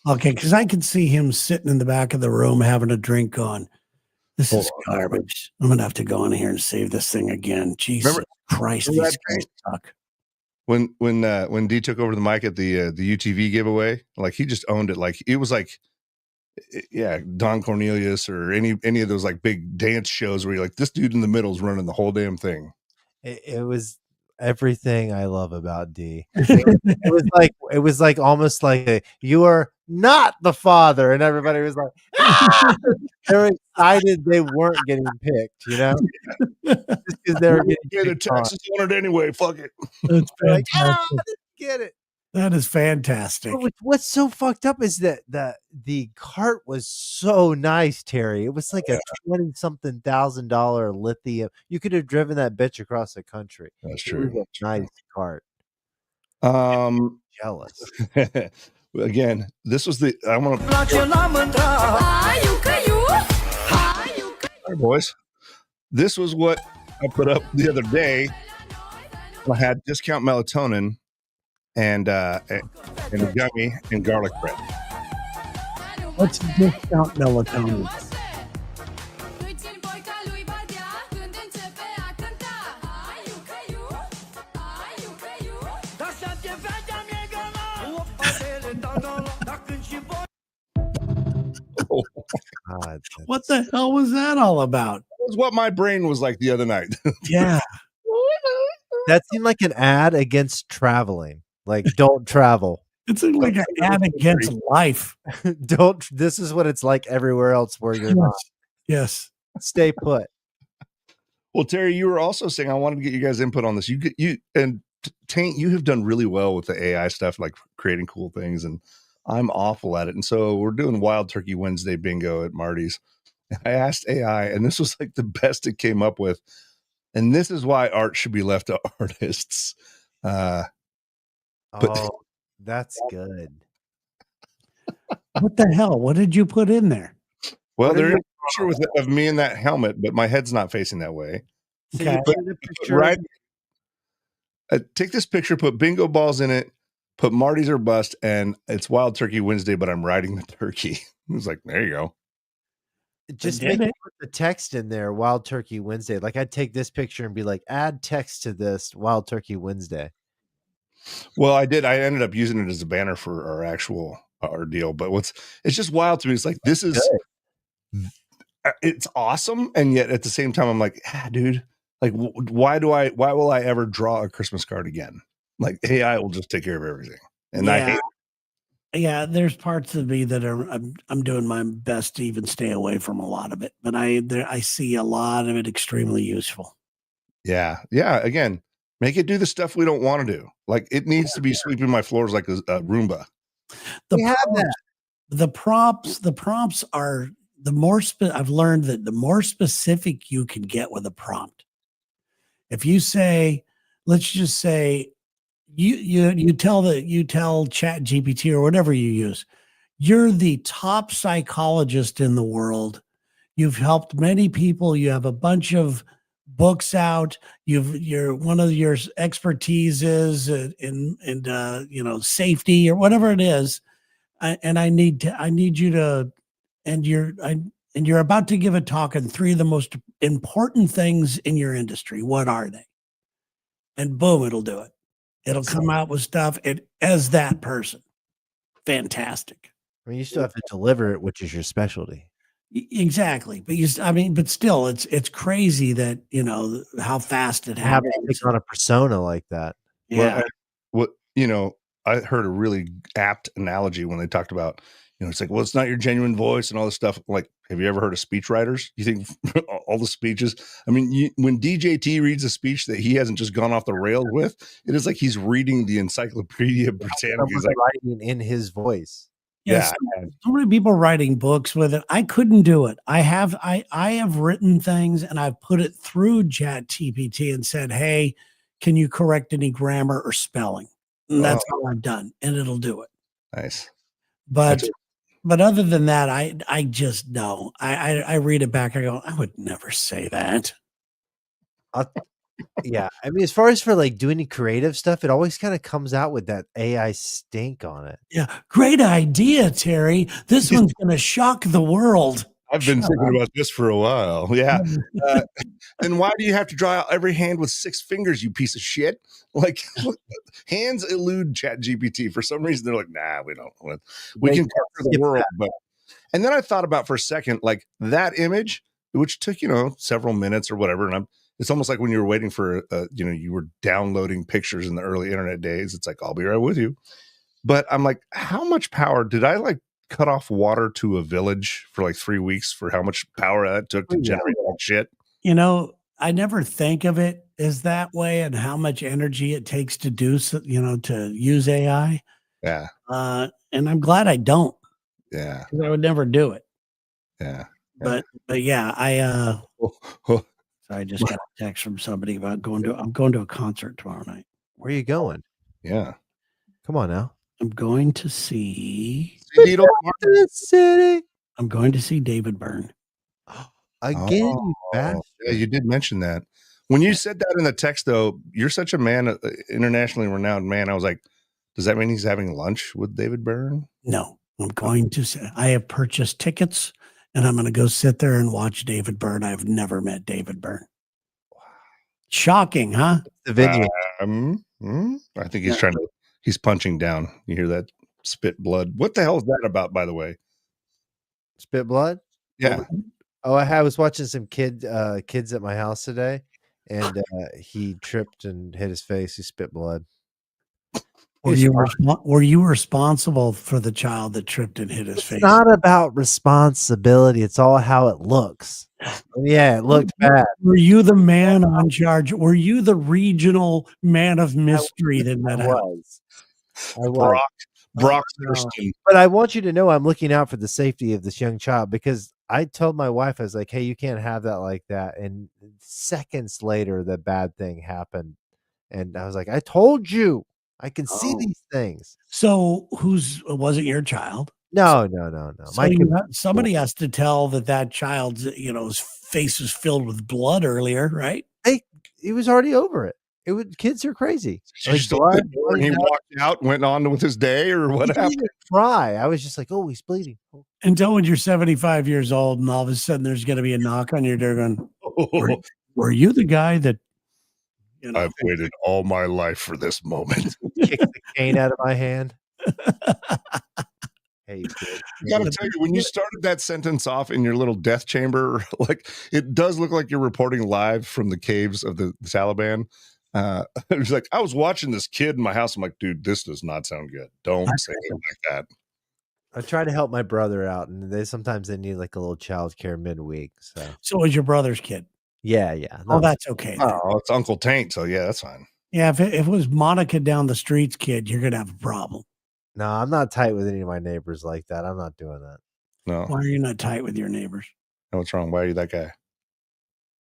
Okay, because I could see him sitting in the back of the room having a drink going, this is garbage. I'm going to have to go in here and save this thing again. Jesus Christ, these guys suck. When D took over the mic at the UTV giveaway, like he just owned it. Like it was like, yeah, Don Cornelius or any of those like big dance shows where you're like, this dude in the middle is running the whole damn thing. It was everything I love about D. It was like almost like you are not the father, and everybody was like, ah! They were excited they weren't getting picked, you know, just because they were getting the Texas on it anyway. Fuck it. That's fantastic. Like, I didn't get it. That is fantastic. What's so fucked up is that the cart was so nice, Terry. It was like a $20-something thousand lithium. You could have driven that bitch across the country. That's true. It was a nice cart. Jealous. Again, this was I want to. All right, boys. This was what I put up the other day. I had discount melatonin and a gummy and garlic bread. What's discount melatonin? Oh, God, what the hell was that all about? That was what my brain was like the other night. Yeah. That seemed like an ad against traveling. Like, don't travel. It's like an ad against life. This is what it's like everywhere else where you're not. Yes. Stay put. Well, Terry, you were also saying I wanted to get you guys input on this. You and Taint, you have done really well with the AI stuff, like creating cool things, and I'm awful at it. And so we're doing Wild Turkey Wednesday bingo at Marty's. And I asked AI, and this was like the best it came up with. And this is why art should be left to artists. That's good. What the hell? What did you put in there? Well, there is a picture of me in that helmet, but my head's not facing that way. Okay. Right. Take this picture, put bingo balls in it, put Marty's or bust, and it's Wild Turkey Wednesday, but I'm riding the turkey. It was like, there you go. Just put the text in there, Wild Turkey Wednesday. Like I'd take this picture and be like, add text to this Wild Turkey Wednesday. Well, I did. I ended up using it as a banner for our actual our deal. But it's just wild to me. It's like it's awesome, and yet at the same time, I'm like, dude, like, why will I ever draw a Christmas card again? Like AI will just take care of everything, and I hate it. Yeah, there's parts of me that I'm doing my best to even stay away from a lot of it, but I see a lot of it extremely useful. Yeah. Again, make it do the stuff we don't want to do. Like it needs to be sweeping my floors like a Roomba. The prompts are the more. I've learned that the more specific you can get with a prompt. If you say, let's just say, you tell Chat GPT or whatever you use, you're the top psychologist in the world. You've helped many people. You have a bunch of books out. You're one of your expertise is in safety or whatever it is. I need you to, and you're about to give a talk on 3 of the most important things in your industry. What are they? And boom, it'll do it. It'll come out with stuff as that person. Fantastic. I mean, you still have to deliver it, which is your specialty. Exactly. But but still, it's crazy that, how fast it Having happens. to take on a persona like that. Yeah. Well, I heard a really apt analogy when they talked about, it's like, well, it's not your genuine voice and all this stuff. Like, have you ever heard of speechwriters? You think all the speeches? I mean, when DJT reads a speech that he hasn't just gone off the rails with, it is like he's reading the Encyclopedia Britannica. He's like writing in his voice. Yes, so many people writing books with it. I couldn't do it. I have written things and I've put it through ChatGPT and said, "Hey, can you correct any grammar or spelling?" And that's all I've done, and it'll do it. Nice. But other than that, I just know. I read it back. I go, I would never say that. Yeah, I mean, as far as for like doing creative stuff, it always kind of comes out with that AI stink on it. Yeah, great idea, Terry. This one's going to shock the world. I've been thinking about this for a while. Yeah. Then why do you have to draw out every hand with 6 fingers, you piece of shit? Like, hands elude ChatGPT. For some reason, they're like, nah, we don't. We can conquer the world. But and then I thought about for a second, like that image, which took, several minutes or whatever. And it's almost like when you were waiting for, you were downloading pictures in the early internet days. It's like, I'll be right with you. But I'm like, how much power did I cut off water to a village for 3 weeks for how much power that took to generate that shit? I never think of it as that way and how much energy it takes to do, to use AI. Yeah. And I'm glad I don't. Yeah. I would never do it. Yeah. But yeah, so I just got a text from somebody about I'm going to a concert tomorrow night. Where are you going? Yeah. Come on now. I'm going to see City. I'm going to see David Byrne. Again, you bastard. Yeah, you did mention that. When you said that in the text, though, you're such a man, internationally renowned man. I was like, does that mean he's having lunch with David Byrne? No, I'm going to. I have purchased tickets, and I'm going to go sit there and watch David Byrne. I've never met David Byrne. Shocking, huh? The venue. I think he's punching down. You hear that spit blood? What the hell is that about, by the way? Spit blood? Yeah. Oh, I was watching some kids at my house today, and he tripped and hit his face. He spit blood. Were you responsible for the child that tripped and hit his face? It's not about responsibility. It's all how it looks. Yeah, it looked bad. Were you the man on charge? Were you the regional man of mystery that met out? I was. Brock Thurston. But I want you to know I'm looking out for the safety of this young child, because I told my wife, I was like, hey, you can't have that like that. And seconds later, the bad thing happened. And I was like, I told you, I can see these things. So wasn't your child? No. So somebody has to tell that child's, his face was filled with blood earlier, right? He was already over it. Kids are crazy. He walked out, went on with his day, or what happened? He didn't cry. I was just like, oh, he's bleeding. Until when you're 75 years old, and all of a sudden there's going to be a knock on your door going, were you the guy that? I've waited all my life for this moment. Kick the cane out of my hand. Hey, kid. I gotta tell you, when you started that sentence off in your little death chamber, it does look like you're reporting live from the caves of the Taliban. It was like, I was watching this kid in my house. I'm like, dude, this does not sound good. Don't say it like that. I try to help my brother out, and sometimes they need like a little childcare midweek. So was your brother's kid? Yeah. No. Oh, that's okay. Oh, it's Uncle Taint. So yeah, that's fine. Yeah, if it was Monica down the street's kid, you're gonna have a problem. No, I'm not tight with any of my neighbors like that. I'm not doing that. No. Why are you not tight with your neighbors? What's wrong? Why are you that guy?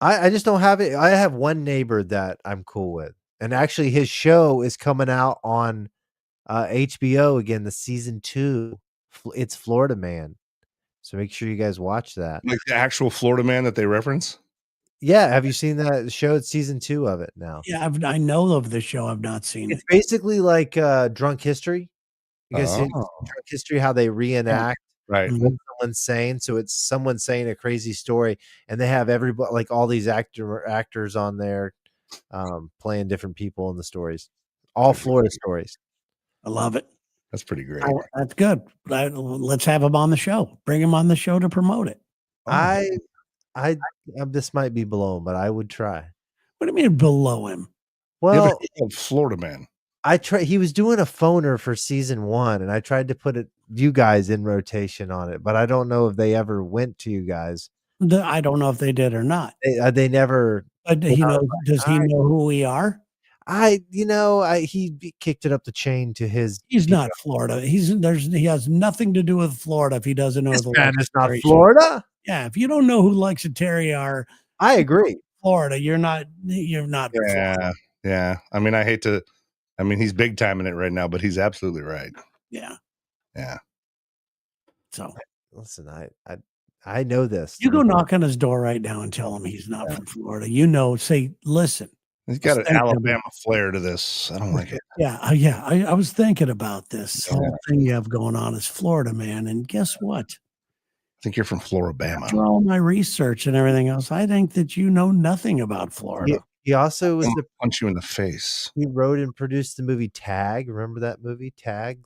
I just don't have it. I have one neighbor that I'm cool with. And actually his show is coming out on HBO again, the season 2. It's Florida Man. So make sure you guys watch that. Like the actual Florida Man that they reference? Yeah. Have you seen that show? It's season 2 of it now. Yeah, I know of the show. I've not seen it. It's basically like Drunk History. You guys see Drunk History, how they reenact right what someone's saying. So it's someone saying a crazy story, and they have everybody, like all these actors on there playing different people in the stories. All Florida stories. I love it. That's pretty great. That's good. Let's have him on the show. Bring him on the show to promote it. I this might be below him, but I would try. What do you mean below him? Well, Florida man. he was doing a phoner for season 1, and I tried to put you guys in rotation on it, but I don't know if they ever went to you guys. I don't know if they did or not. They never. But does he know who we are? He kicked it up the chain to his. He's not Florida. He has nothing to do with Florida if he doesn't know This the man is not Florida. Yeah, if you don't know who Lexington are, I agree. Florida, you're not. Yeah, yeah. I mean, he's big time in it right now, but he's absolutely right. Yeah, yeah. So listen, I know this. You go knock on his door right now and tell him he's not from Florida. Say, listen. He's got an Alabama flair to this. I don't like it. Yeah. I was thinking about this whole thing you have going on is Florida, man. And guess what? I think you're from Floribama. After all my research and everything else, I think that you know nothing about Florida. He also was punch you in the face. He wrote and produced the movie Tag. Remember that movie, Tag?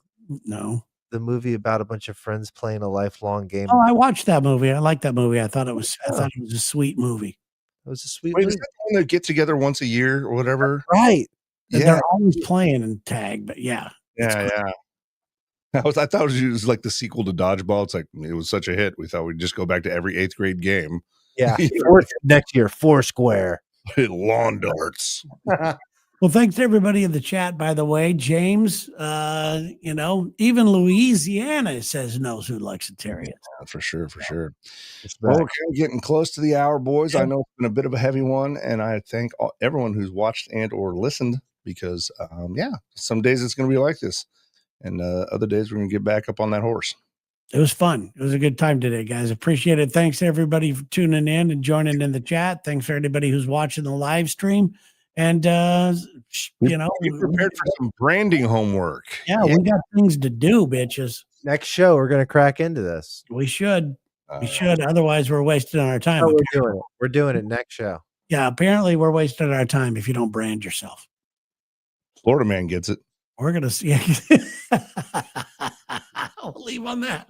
No. The movie about a bunch of friends playing a lifelong game. Oh, I watched that movie. I liked that movie. I thought it was a sweet movie. It was a sweet movie. Is that the one that get together once a year or whatever? Right. Yeah. They're always playing in Tag, but yeah. Yeah. I thought it was like the sequel to Dodgeball. It's like it was such a hit. We thought we'd just go back to every 8th grade game. Yeah. Next year, Foursquare. Lawn darts. Well, thanks to everybody in the chat, by the way. James, even Louisiana knows who Lexington is. Yeah, for sure. Well, we're kind of getting close to the hour, boys. I know it's been a bit of a heavy one, and I thank everyone who's watched and or listened because, some days it's going to be like this, and other days we're going to get back up on that horse. It was fun. It was a good time today, guys. Appreciate it. Thanks to everybody for tuning in and joining in the chat. Thanks for anybody who's watching the live stream. And, we prepared for some branding homework. Yeah, we got things to do, bitches. Next show, we're going to crack into this. We should. Otherwise, we're wasting our time. We're doing it next show. Yeah, apparently we're wasting our time if you don't brand yourself. Florida man gets it. We're going to see. I'll leave on that.